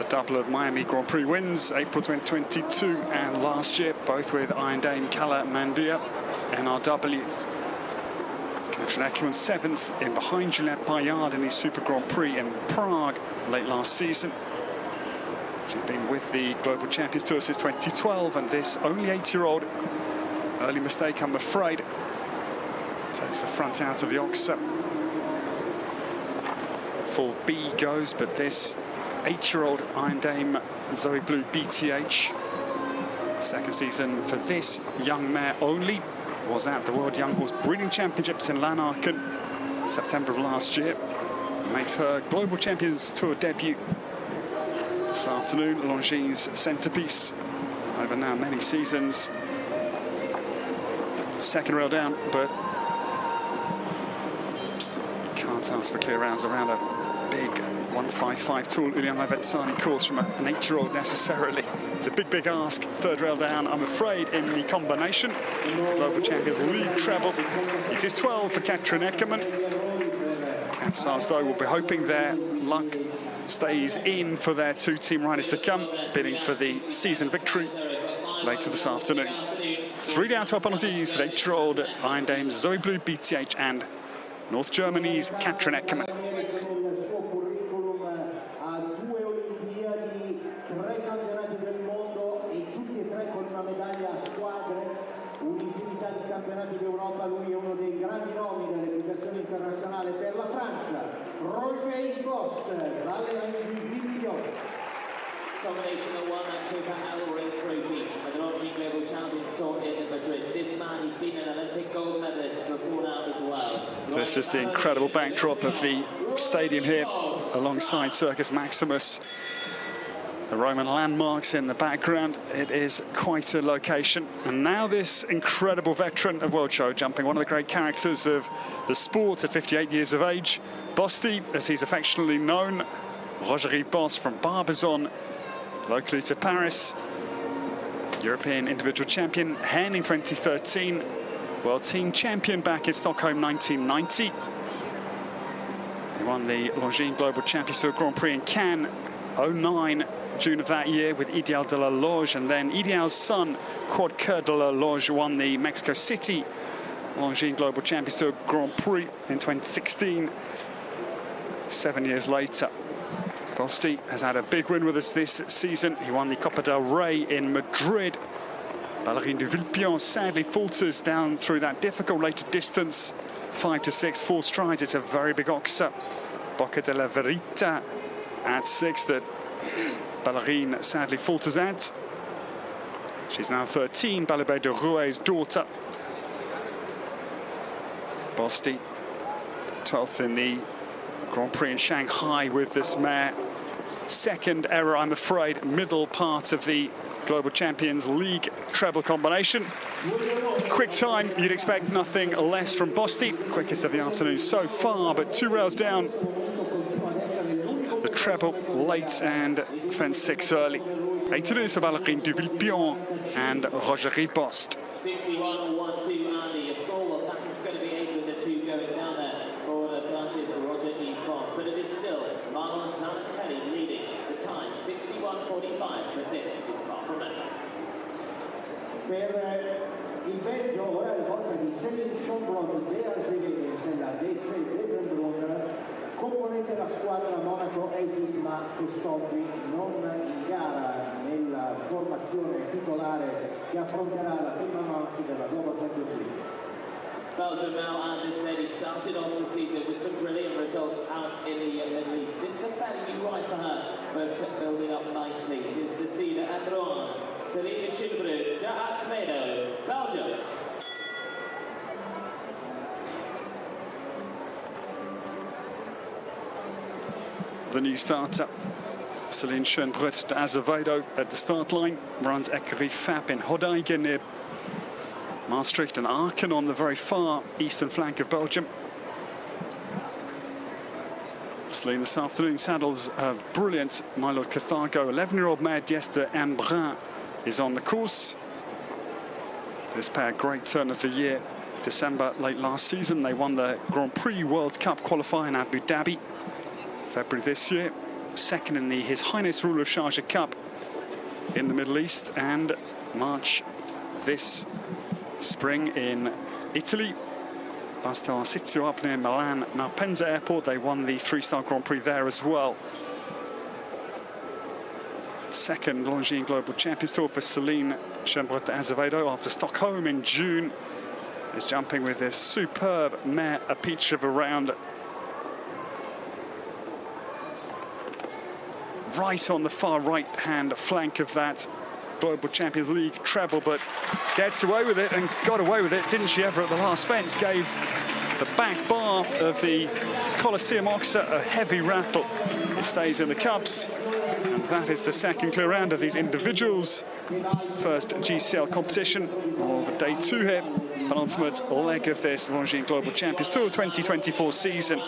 Speaker 6: A double of Miami Grand Prix wins, April 2022 and last year, both with Iron Dame Kala Mandia, NRW. Katrin Ackerman 7th in behind Juliette Bayard in the Super Grand Prix in Prague late last season. She's been with the Global Champions Tour since 2012, and this only 8-year-old, early mistake I'm afraid, takes the front out of the Oxer. Full B goes, but this 8-year-old Iron Dame Zoe Blue BTH, second season for this young mare only, was at the World Young Horse Breeding Championships in Lanarken, September of last year. Makes her Global Champions Tour debut this afternoon. Longines centrepiece over now many seasons. Second rail down, but can't ask for clear rounds around a big 155 tall Uliana Vetsani course from an 8-year-old necessarily. It's a big ask. Third rail down, I'm afraid, in the combination. Global Champions League treble. It is 12 for Katrin Ackerman. Can Stars, though, will be hoping their luck stays in for their 2 team riders to come, bidding for the season victory later this afternoon. 3 down, 12 penalties for the 8-year-old Iron Dames Zoe Blue BTH and North Germany's Katrin Ackerman.
Speaker 16: combination that won that Copa Elrey Trophy at the Launching Global Champions Tour in Madrid. This man, he's been an Olympic gold medalist before now as well.
Speaker 6: This is the incredible backdrop of the stadium here, alongside Circus Maximus. The Roman landmarks in the background. It is quite a location. And now this incredible veteran of World Show Jumping, one of the great characters of the sport at 58 years of age. Bosti, as he's affectionately known. Roger Ribos from Barbizon, locally to Paris. European individual champion, Henning 2013. World team champion back in Stockholm 1990. He won the Longines Global Champions Tour Grand Prix in Cannes 09, June of that year, with Ideal de la Loge, and then Ideal's son, Quad Cœur de la Loge, won the Mexico City Longines Global Champions Tour Grand Prix in 2016. 7 years later, Bosti has had a big win with us this season. He won the Copa del Rey in Madrid. Ballerine de Villepin sadly falters down through that difficult later distance. 5 to 6, 4 strides. It's a very big oxa. Bocca della Verita at 6 that Ballerine sadly falters at. She's now 13, Balibé de Rouet's daughter. Bosti, 12th in the Grand Prix in Shanghai with this mare. Second error, I'm afraid, middle part of the Global Champions League treble combination. Quick time, you'd expect nothing less from Bosti. Quickest of the afternoon so far, but 2 rails down. The treble late and fence 6 early. 8 to lose for Ballerine du Villepin and Roger Ripost.
Speaker 16: 61-1-2, Andy. A score, well, that's going to be 8 with the 2 going down there for the Francis Roger Ripost. But it is still Marlon Santelli leading the time, 61-45, but this is far from it.
Speaker 15: Per il Belgio ora è volta di Céline Chambrot de Azevedo, nella Desenbrun, componente della squadra Monaco Aces, ma quest'oggi non in gara nella formazione titolare che affronterà la prima manche della Global Champions League.
Speaker 16: Belgium now, and this lady started off the season with some brilliant results out in the Middle East. This is a fairly new ride for her, but building up nicely. Here's the Cedar and Bronze. Selina Schindbrug, Jaat Smedo, Belgium.
Speaker 6: The new starter, Celine Schoenbrut de Azevedo at the start line, runs Écurie Fap in Hodeigen near Maastricht and Aachen on the very far eastern flank of Belgium. Celine this afternoon saddles a brilliant My Lord Carthago. 11-year-old mare Dieste de Embrun is on the course. This pair, great turn of the year. December late last season, they won the Grand Prix World Cup qualifier in Abu Dhabi. February this year, second in the His Highness Ruler of Sharjah Cup in the Middle East, and March this spring in Italy. Bastel Arsizio up near Milan Malpensa Airport. They won the 3-star Grand Prix there as well. Second Longines Global Champions Tour for Celine Schoenbrut de Azevedo after Stockholm in June. Is jumping with this superb mare, a peach of a round. Right on the far right-hand flank of that Global Champions League treble, but gets away with it and got away with it, didn't she ever, at the last fence? Gave the back bar of the Colosseum Oxa a heavy rattle. It stays in the cups, and that is the second clear round of these individuals. First GCL competition of day 2 here, penultimate leg of this Longines Global Champions Tour 2024 season.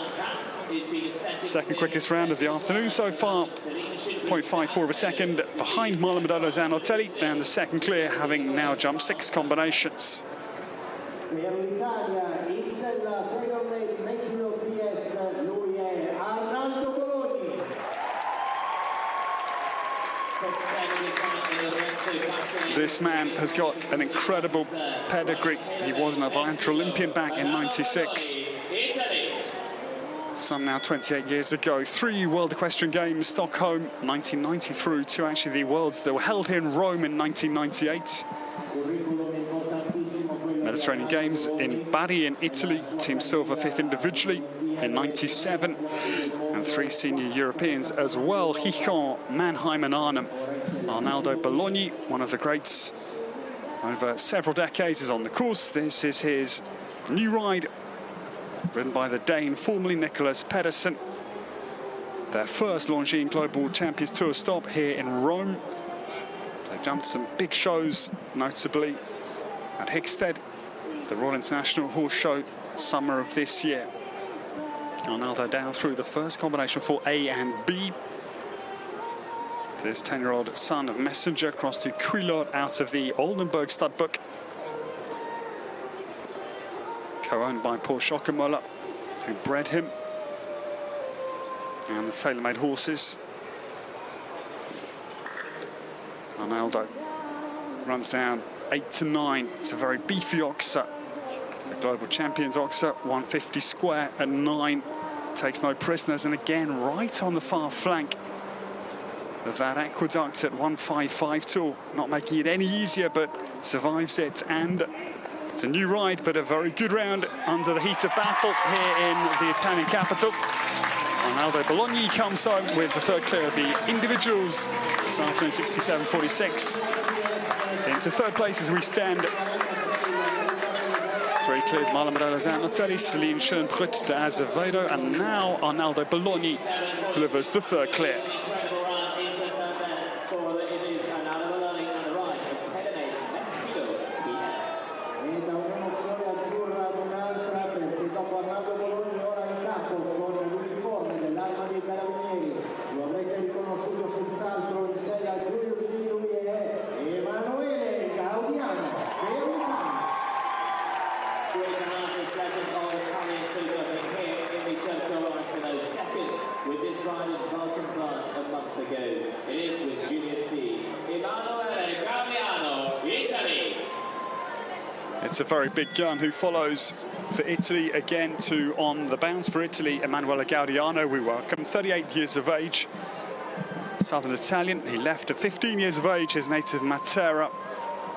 Speaker 6: Second quickest round of the afternoon so far. 0.54 of a second behind Marlon Modolo Zanotelli, and the second clear having now jumped 6 combinations. This man has got an incredible pedigree. He was an Atlanta Olympian back in '96. Some now 28 years ago. 3 World Equestrian Games, Stockholm 1990 through to actually the Worlds that were held here in Rome in 1998. Mediterranean Games in Bari in Italy, Team Silver 5th individually in '97. and 3 senior Europeans as well. Gijon, Mannheim and Arnhem. Arnaldo Bologna, one of the greats over several decades, is on the course. This is his new ride, ridden by the Dane, formerly Nicholas Pedersen. Their first Longines Global Champions Tour stop here in Rome. They've jumped some big shows, notably at Hickstead, the Royal International Horse Show, summer of this year. Arnaldo down through the first combination for A and B. This 10-year-old son of Messenger crossed to Cuillot out of the Oldenburg stud book. Co-owned by Paul Schockenmöller, who bred him. And the tailor-made horses. Arnaldo runs down 8 to 9. It's a very beefy oxer. The Global Champions oxer, 150 square at 9. Takes no prisoners, and again right on the far flank of that aqueduct at 155-2. Not making it any easier, but survives it. And it's a new ride, but a very good round under the heat of battle here in the Italian capital. Arnaldo Bologna comes home with the third clear of the individuals this afternoon, 67.46. Into third place as we stand. 3 clears, Marlon Morelos Zannotelli, Celine Schoenbrut de Azevedo, and now Arnaldo Bologna delivers the third clear.
Speaker 16: With this ride at Valkenswaard a month ago. It is with Julius D. Emanuele Gaudiano, Italy.
Speaker 6: It's a very big gun who follows for Italy again. To on the bounce for Italy, Emanuele Gaudiano, we welcome, 38 years of age, Southern Italian. He left at 15 years of age his native Matera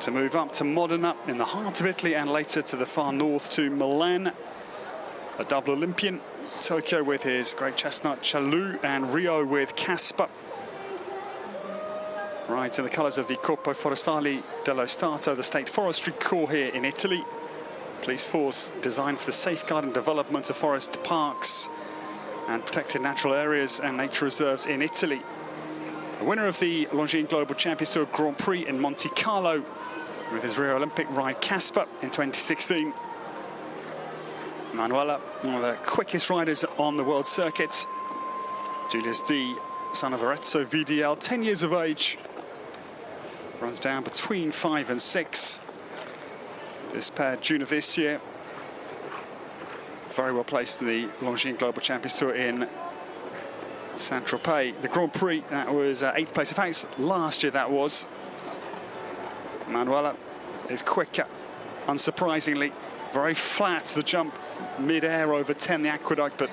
Speaker 6: to move up to Modena in the heart of Italy, and later to the far north to Milan. A double Olympian. Tokyo with his great chestnut Chalou, and Rio with Casper. Rides in the colours of the Corpo Forestale dello Stato, the State Forestry Corps here in Italy. Police force designed for the safeguard and development of forest parks and protected natural areas and nature reserves in Italy. The winner of the Longines Global Champions Tour Grand Prix in Monte Carlo with his Rio Olympic ride Casper in 2016. Manuela, one of the quickest riders on the world circuit. Julius D, son of Arezzo VDL, 10 years of age. Runs down between 5 and 6. This pair, June of this year. Very well placed in the Longines Global Champions Tour in Saint-Tropez. The Grand Prix, that was 8th place. In fact, last year that was. Manuela is quicker, unsurprisingly. Very flat, the jump mid-air over 10, the aqueduct, but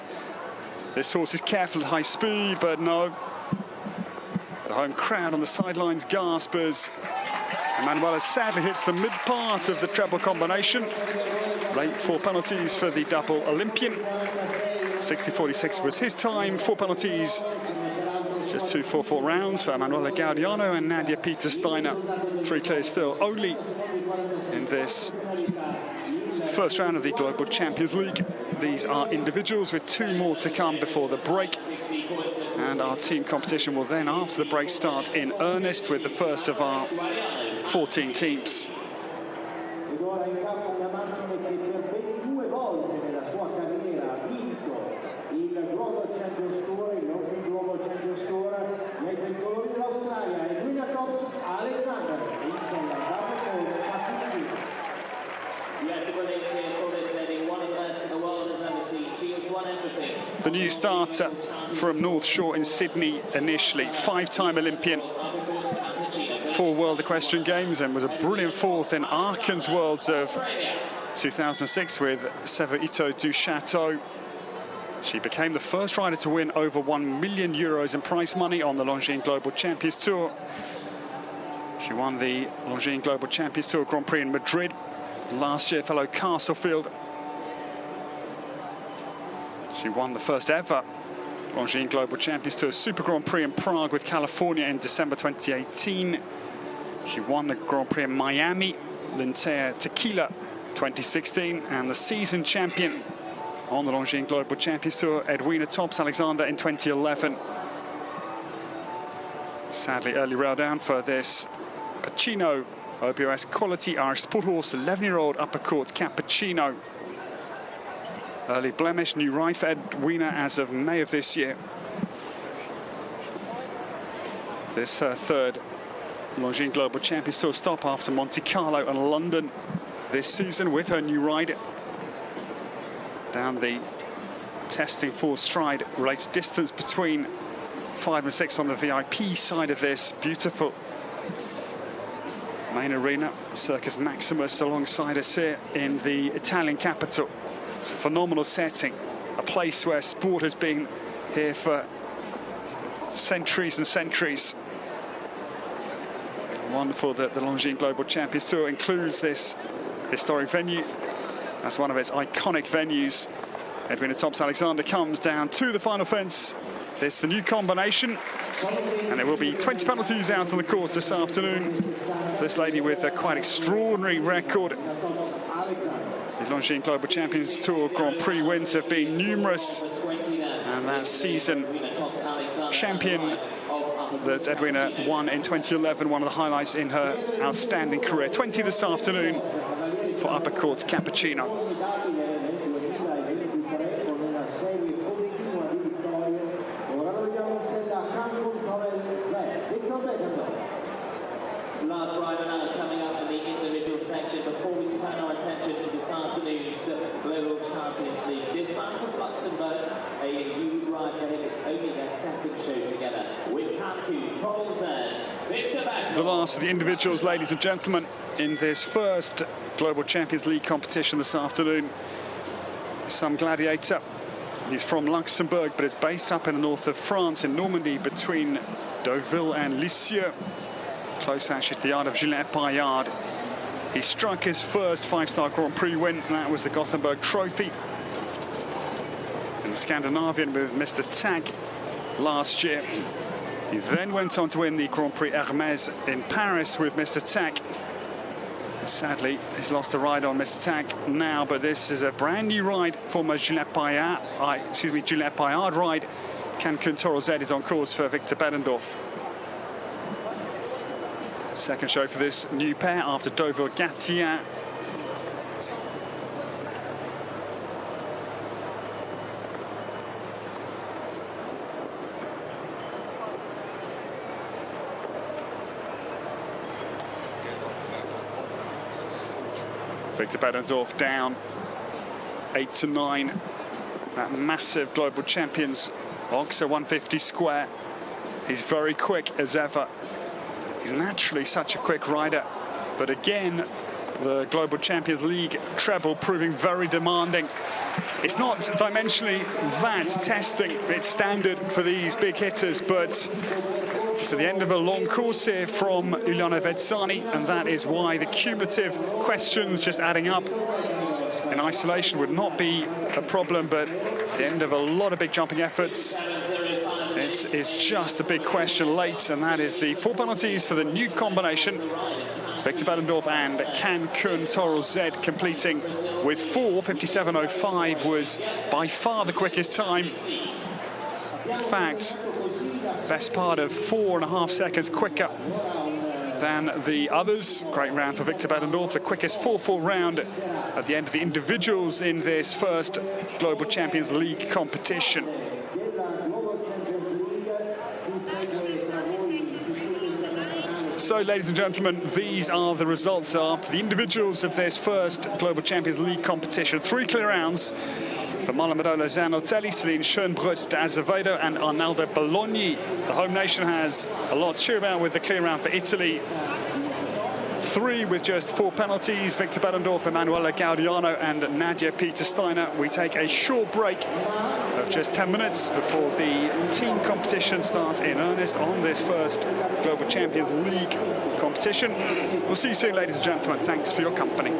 Speaker 6: this horse is careful at high speed, but no. The home crowd on the sidelines gasp as Emanuela sadly hits the mid-part of the treble combination. Late 4 penalties for the double Olympian. 60.46 was his time, 4 penalties. Just 2.44 rounds for Emanuele Gaudiano and Nadia Peter-Steiner. 3 clears still only in this first round of the Global Champions League. These are individuals with 2 more to come before the break. And our team competition will then, after the break, start in earnest with the first of our 14 teams. The new starter from North Shore in Sydney initially, 5-time Olympian, 4 World Equestrian Games, and was a brilliant 4th in Aaken's Worlds of 2006 with Severito du Château. She became the first rider to win over €1 million in prize money on the Longines Global Champions Tour. She won the Longines Global Champions Tour Grand Prix in Madrid last year, fellow Castlefield. She won the first ever Longines Global Champions Tour Super Grand Prix in Prague with California in December 2018. She won the Grand Prix in Miami, Lintea Tequila 2016, and the season champion on the Longines Global Champions Tour, Edwina Tops-Alexander, in 2011. Sadly, early rail down for this Pacino OBOS quality Irish sport horse, 11-year-old Upper Court Cappuccino. Early blemish, new ride for Edwina as of May of this year. This her third Longines Global Champions Tour stop after Monte Carlo and London this season with her new ride. Down the testing full stride related distance between 5 and 6 on the VIP side of this beautiful main arena. Circus Maximus alongside us here in the Italian capital. It's a phenomenal setting, a place where sport has been here for centuries and centuries. Wonderful that the Longines Global Champions Tour includes this historic venue as one of its iconic venues. Edwina Tops-Alexander comes down to the final fence. It's the new combination, and there will be 20 penalties out on the course this afternoon. This lady with a quite extraordinary record. The Longines Global Champions Tour Grand Prix wins have been numerous, and that season champion that Edwina won in 2011, one of the highlights in her outstanding career. 20 this afternoon for Upper Court Cappuccino.
Speaker 16: Last rider now coming up in the individual section before we turn our attention to this afternoon's Global Champions League. This man from Luxembourg, a new ride getting its only their second show together with Valkenswaard and Victor Beck.
Speaker 6: The last of the individuals, ladies and gentlemen, in this first Global Champions League competition this afternoon. Some gladiator. He's from Luxembourg, but is based up in the north of France, in Normandy, between Deauville and Lisieux. Close actually to the yard of Gilles Paillard. He struck his first five-star Grand Prix win, and that was the Gothenburg Trophy. In the Scandinavian with Mr. Tag last year. He then went on to win the Grand Prix Hermès in Paris with Mr. Tag. Sadly, he's lost the ride on Mr. Tag now, but this is a brand new ride for Gilles Paillard. Gilles Paillard ride. Cancun Toro Z is on course for Victor Beddendorf. Second show for this new pair after Deauville Gatien. Victor Beddendorf down 8 to 9. That massive global champions Oxa 150 square. He's very quick as ever. He's naturally such a quick rider, but again, the Global Champions League treble proving very demanding. It's not dimensionally that testing, it's standard for these big hitters, but it's at the end of a long course here from Uliana Vedzani, and that is why the cumulative questions just adding up in isolation would not be a problem, but at the end of a lot of big jumping efforts, it is just a big question late, and that is the 4 penalties for the new combination. Victor Beddendorf and Cancun Toro Z completing with 4:57.05 was by far the quickest time. In fact, best part of 4.5 seconds quicker than the others. Great round for Victor Beddendorf, the quickest 4-4 round at the end of the individuals in this first Global Champions League competition. So, ladies and gentlemen, these are the results after the individuals of this first Global Champions League competition. 3 clear rounds for Marla Medola Zanotelli, Celine Schoenbrut de Azevedo, and Arnaldo Bologni. The home nation has a lot to cheer about with the clear round for Italy. 3 with just 4 penalties, Victor Beddendorf, Emanuela Gaudiano, and Nadia Peter Steiner. We take a short break of just 10 minutes before the team competition starts in earnest on this first Global Champions League competition. We'll see you soon, ladies and gentlemen. Thanks for your company.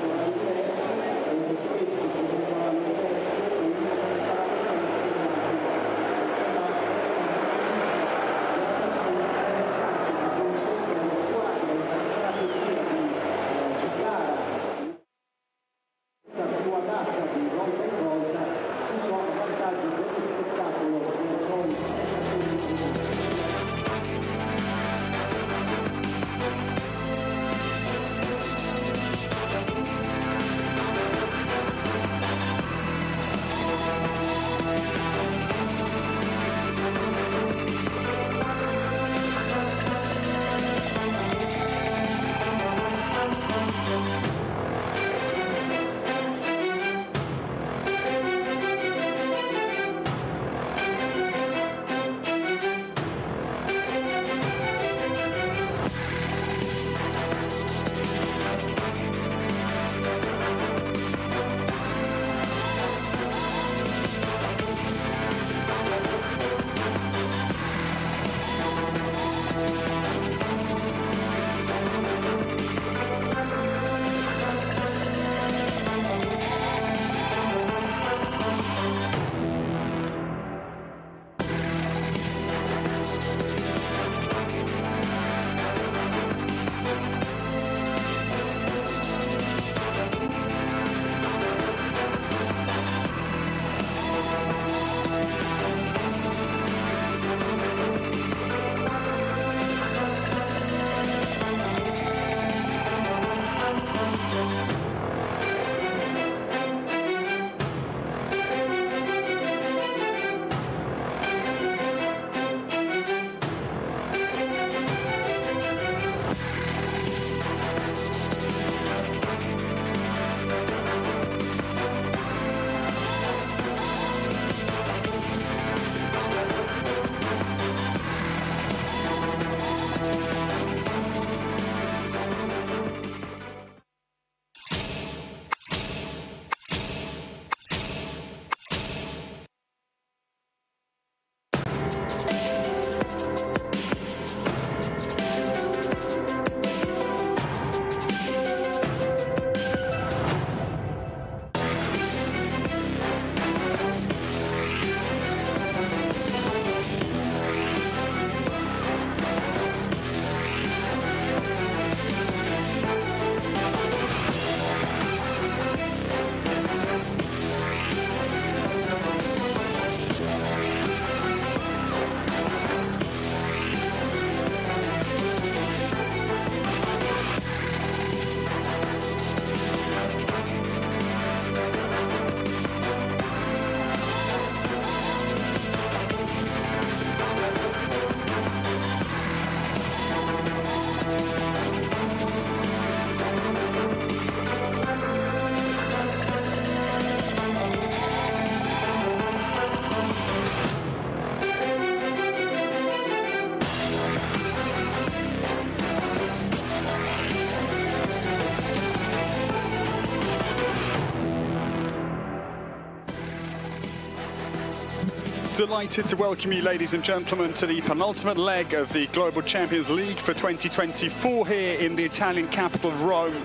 Speaker 6: Delighted to welcome you, ladies and gentlemen, to the penultimate leg of the Global Champions League for 2024 here in the Italian capital, Rome.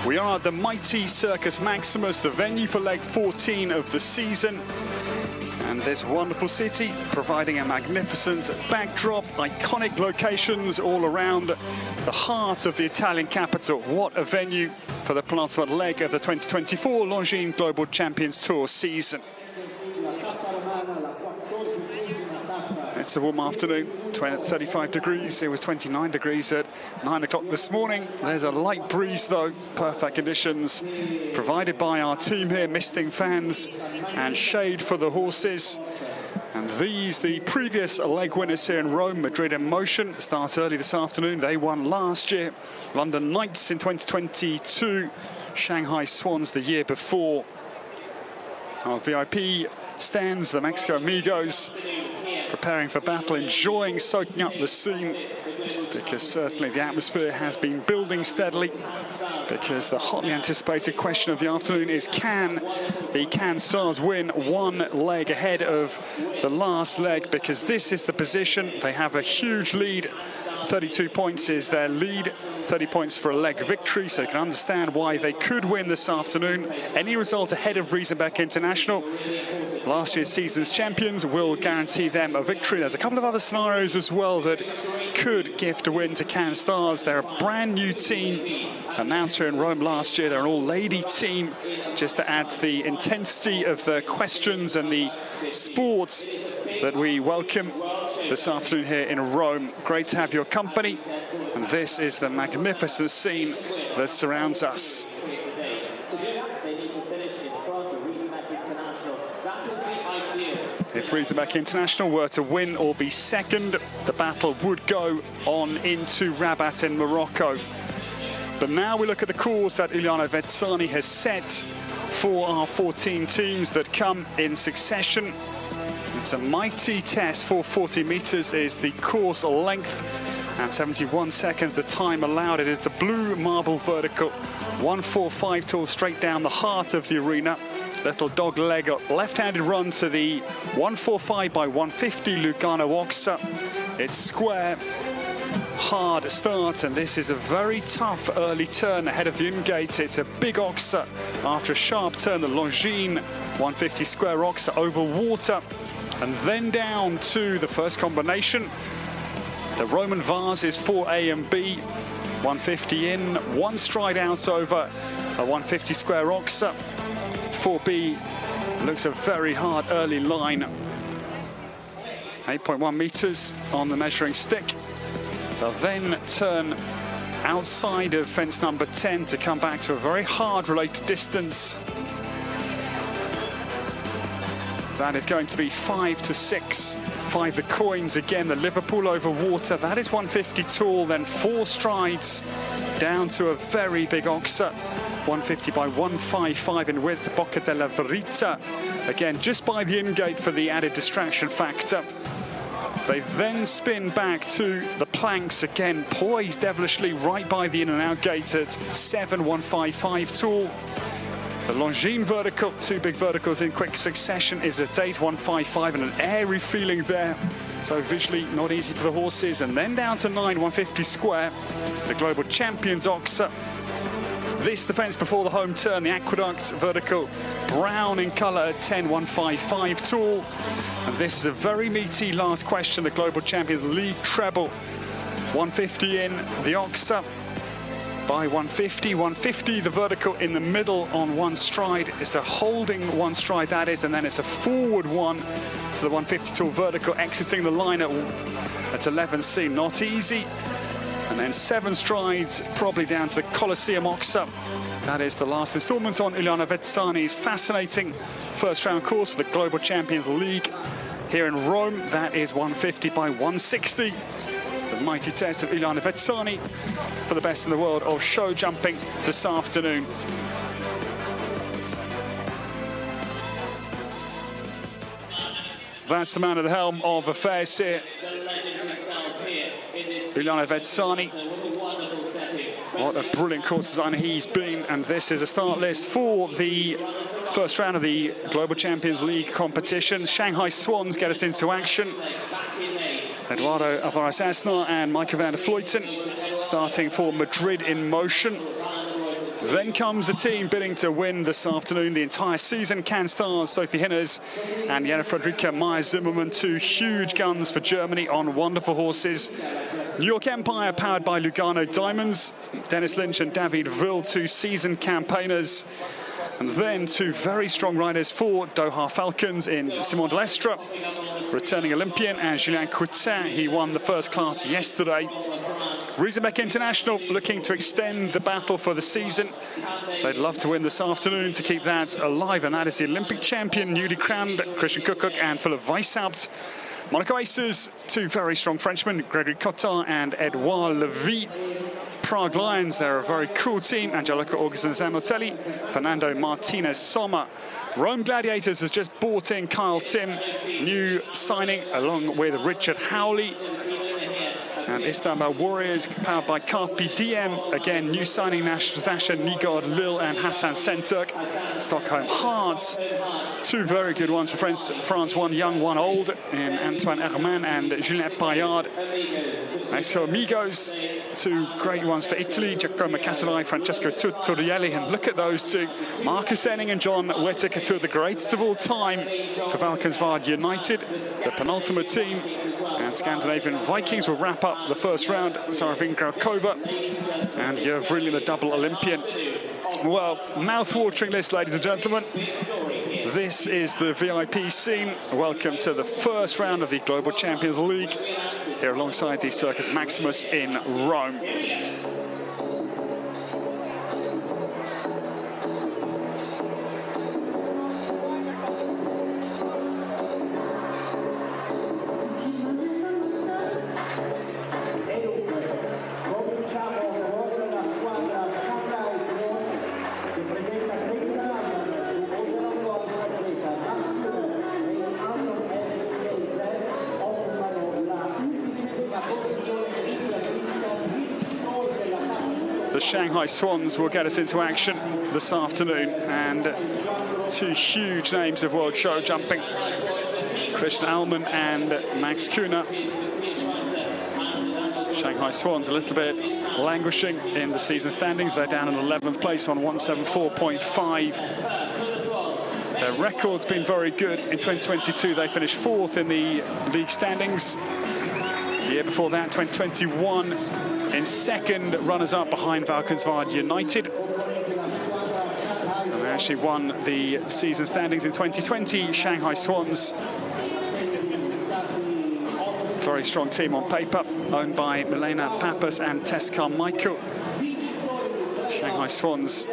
Speaker 6: We are at the mighty Circus Maximus, the venue for leg 14 of the season. And this wonderful city providing a magnificent backdrop, iconic locations all around the heart of the Italian capital. What a venue for the penultimate leg of the 2024 Longines Global Champions Tour season. It's a warm afternoon, 35 degrees. It was 29 degrees at 9 o'clock this morning. There's a light breeze though, perfect conditions provided by our team here, misting fans and shade for the horses. And these, the previous leg winners here in Rome, Madrid in Motion, starts early this afternoon. They won last year. London Knights in 2022, Shanghai Swans the year before. Our VIP stands, the Mexico Amigos, preparing for battle, enjoying soaking up the scene, because certainly the atmosphere has been building steadily, because the hotly anticipated question of the afternoon is, can the Cannes Stars win one leg ahead of the last leg? Because this is the position. They have a huge lead. 32 points is their lead, 30 points for a leg victory, so you can understand why they could win this afternoon. Any result ahead of Riesenbeck International, last year's season's champions, will guarantee them a victory. There's a couple of other scenarios as well that could gift a win to Cannes Stars. They're a brand new team, announced here in Rome last year. They're an all-lady team, just to add to the intensity of the questions and the sport that we welcome this afternoon here in Rome. Great to have your company, and this is the magnificent scene that surrounds us. If Riesenbeck International were to win or be second, the battle would go on into Rabat in Morocco. But now we look at the course that Iuliana Vezzani has set for our 14 teams that come in succession. It's a mighty test. 440 meters is the course length, and 71 seconds the time allowed. It is the blue marble vertical, 145 tall, straight down the heart of the arena. Little dog leg up, left-handed run to the 145 by 150 Lugano Oxa. It's square, hard start, and this is a very tough early turn ahead of the in-gate. It's a big Oxa after a sharp turn, the Longines 150 square Oxa over water, and then down to the first combination. The Roman Vase is 4A and B, 150 in, one stride out over a 150 square Oxa. 4B looks a very hard early line. 8.1 meters on the measuring stick. They'll then turn outside of fence number 10 to come back to a very hard related distance. That is going to be 5 to 6. 5 the coins again, the Liverpool over water. That is 150 tall, then 4 strides down to a very big Oxa. 150 by 155 in width, Bocca della Verita. Again, just by the in-gate for the added distraction factor. They then spin back to the planks again, poised devilishly right by the in and out gate at 7.155 tall. The Longines vertical, 2 big verticals in quick succession, is at 8.155 and an airy feeling there. So visually not easy for the horses. And then down to 9.150 square, the global champions Oxa. This defence before the home turn, the Aqueduct vertical, brown in colour at 10.155 tall. And this is a very meaty last question, the Global Champions League treble. 150 in, the Oxa by 150, 150 the vertical in the middle on one stride. It's a holding one stride, that is, and then it's a forward one to the 150 tall vertical, exiting the line at 11C. Not easy. And then 7 strides, probably down to the Colosseum Oxa. That is the last instalment on Iuliana Vezzani's fascinating first round course for the Global Champions League here in Rome. That is 150 by 160. The mighty test of Iuliana Vezzani for the best in the world of show jumping this afternoon. That's the man at the helm of affairs here, Iuliana Vezzani. What a brilliant course designer he's been, and this is a start list for the First round of the Global Champions League competition. Shanghai Swans get us into action. Eduardo Alvarez-Asnar and Michael van der Vleuten starting for Madrid in motion. Then comes the team bidding to win this afternoon the entire season. Can Stars, Sophie Hinners and Jana Friederike Meyer-Zimmermann, two huge guns for Germany on wonderful horses. New York Empire powered by Lugano Diamonds. Dennis Lynch and David Will, two seasoned campaigners. And then two very strong riders for Doha Falcons in Simon Delestre, returning Olympian, and Julien Coutin. He won the first class yesterday. Riesenbeck International looking to extend the battle for the season. They'd love to win this afternoon to keep that alive, and that is the Olympic champion, newly crowned Christian Kuckuck and Philipp Weishaupt. Monaco Aces, two very strong Frenchmen, Gregory Cotard and Edouard Levy. Prague Lions, they're a very cool team. Angelica Augustin Zanotelli, Fernando Martinez Sommer. Rome Gladiators has just bought in Kyle Tim, new signing, along with Richard Howley. And Istanbul Warriors, powered by Carpe Diem. Again, new signing, Zasha Nigard Lille and Hassan Senturk. Stockholm Hearts, two very good ones for France, one young, one old, in Antoine Herman and Julien Paillard. Mexico Amigos, two great ones for Italy, Giacomo Castellai, Francesco Torrielli. And look at those two, Marcus Enning and John Whittaker, two of the greatest of all time for Valkenswaard United, the penultimate team. And Scandinavian Vikings will wrap up the first round. Saravin Graukova and Jevrilin, the double Olympian. Well, mouth-watering list, ladies and gentlemen. This is the VIP scene. Welcome to the first round of the Global Champions League here alongside the Circus Maximus in Rome. The Shanghai Swans will get us into action this afternoon, and two huge names of world show jumping, Christian Alman and Max Kühne. Shanghai Swans a little bit languishing in the season standings. They're down in 11th place on 174.5. Their record's been very good. In 2022, they finished 4th in the league standings. The year before that, 2021, in second, runners-up behind Valkenswaard United. And they actually won the season standings in 2020. Shanghai Swans, very strong team on paper, owned by Milena Pappas and Tess Carmichael. Shanghai Swans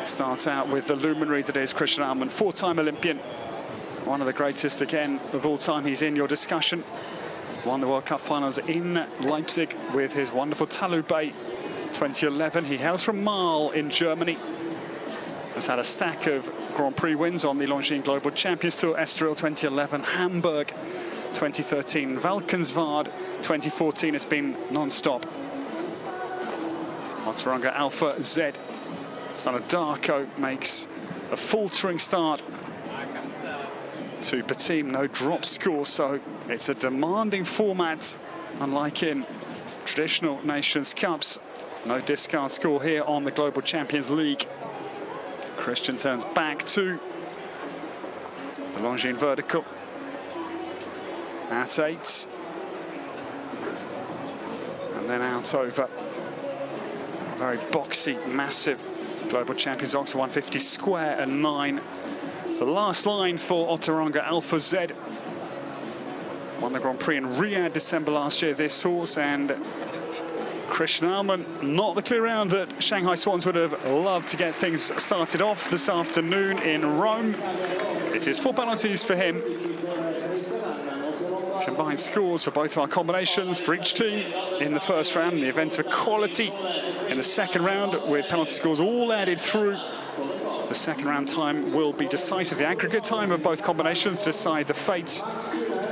Speaker 6: starts out with the luminary that is Christian Alman, 4-time Olympian, one of the greatest again of all time. He's in your discussion. Won the World Cup finals in Leipzig with his wonderful Talubé 2011. He hails from Marl in Germany. Has had a stack of Grand Prix wins on the Longines Global Champions Tour, Estoril 2011, Hamburg 2013, Valkenswaard 2014. It's been non-stop. Otteranga Alpha Z, son of Darko, makes a faltering start. 2 per team, no drop score, so it's a demanding format, unlike in traditional Nations Cups. No discard score here on the Global Champions League. Christian turns back to the Longines vertical at 8. And then out over a very boxy, massive Global Champions Oxford 150 square and 9. The last line for Otteranga Alpha Z. Won the Grand Prix in Riyadh December last year, this horse, and Christian Alman, not the clear round that Shanghai Swans would have loved to get things started off this afternoon in Rome. It is 4 penalties for him. Combined scores for both of our combinations for each team in the first round. In the event of equality in the second round, with penalty scores all added through, the second round time will be decisive. The aggregate time of both combinations decide the fate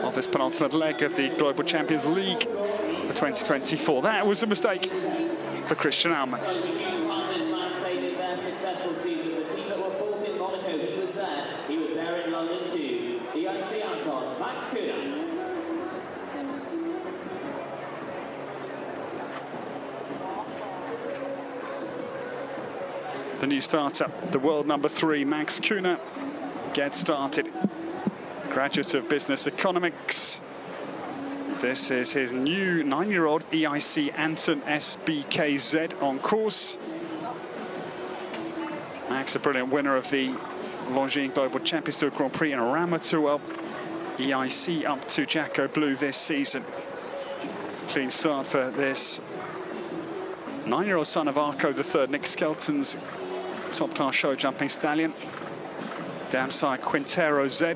Speaker 6: of this penultimate leg of the Global Champions League for 2024. That was a mistake for Christian Alman.
Speaker 16: wait on Max Kühne.
Speaker 6: The new starter, the world number 3, Max Kühne, gets started. Graduate of Business Economics. This is his new 9-year-old EIC Anton SBKZ on course. Max, a brilliant winner of the Longines Global Champions Tour Grand Prix and Ramateur EIC up to Jacko Blue this season. Clean start for this 9-year-old son of Arco III, Nick Skelton's top-class show jumping stallion. Dam side Quintero Z.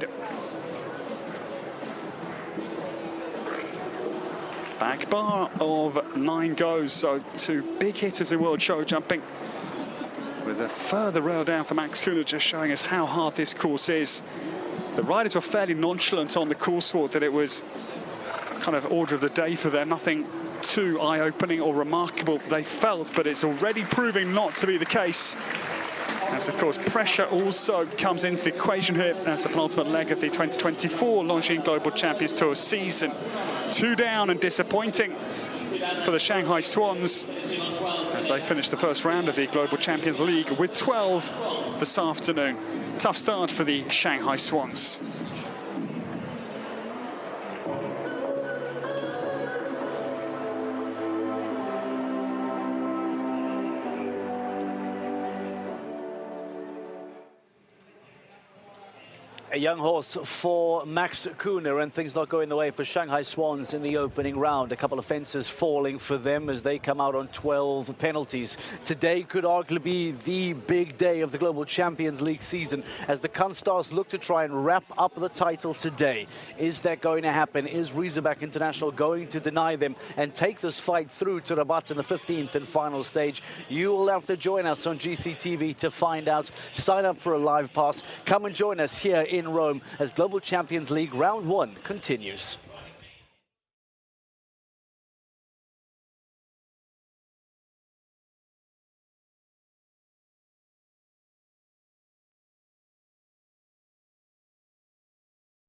Speaker 6: Back bar of 9 goes, so 2 big hitters in world show jumping. With a further rail down for Max Kühne, just showing us how hard this course is. The riders were fairly nonchalant on the course walk, that it was kind of order of the day for them. Nothing too eye-opening or remarkable, they felt, but it's already proving not to be the case. As, of course, pressure also comes into the equation here as the penultimate leg of the 2024 Longines Global Champions Tour season. 2 down and disappointing for the Shanghai Swans as they finish the first round of the Global Champions League with 12 this afternoon. Tough start for the Shanghai Swans.
Speaker 1: A young horse for Max Kühne, and things not going the way for Shanghai Swans in the opening round. A couple of fences falling for them as they come out on 12 penalties. Today could arguably be the big day of the Global Champions League season as the Kunststars look to try and wrap up the title today. Is that going to happen? Is Riesenbeck International going to deny them and take this fight through to Rabat in the 15th and final stage? You will have to join us on GCTV to find out. Sign up for a live pass. Come and join us here in Rome as Global Champions League Round 1 continues.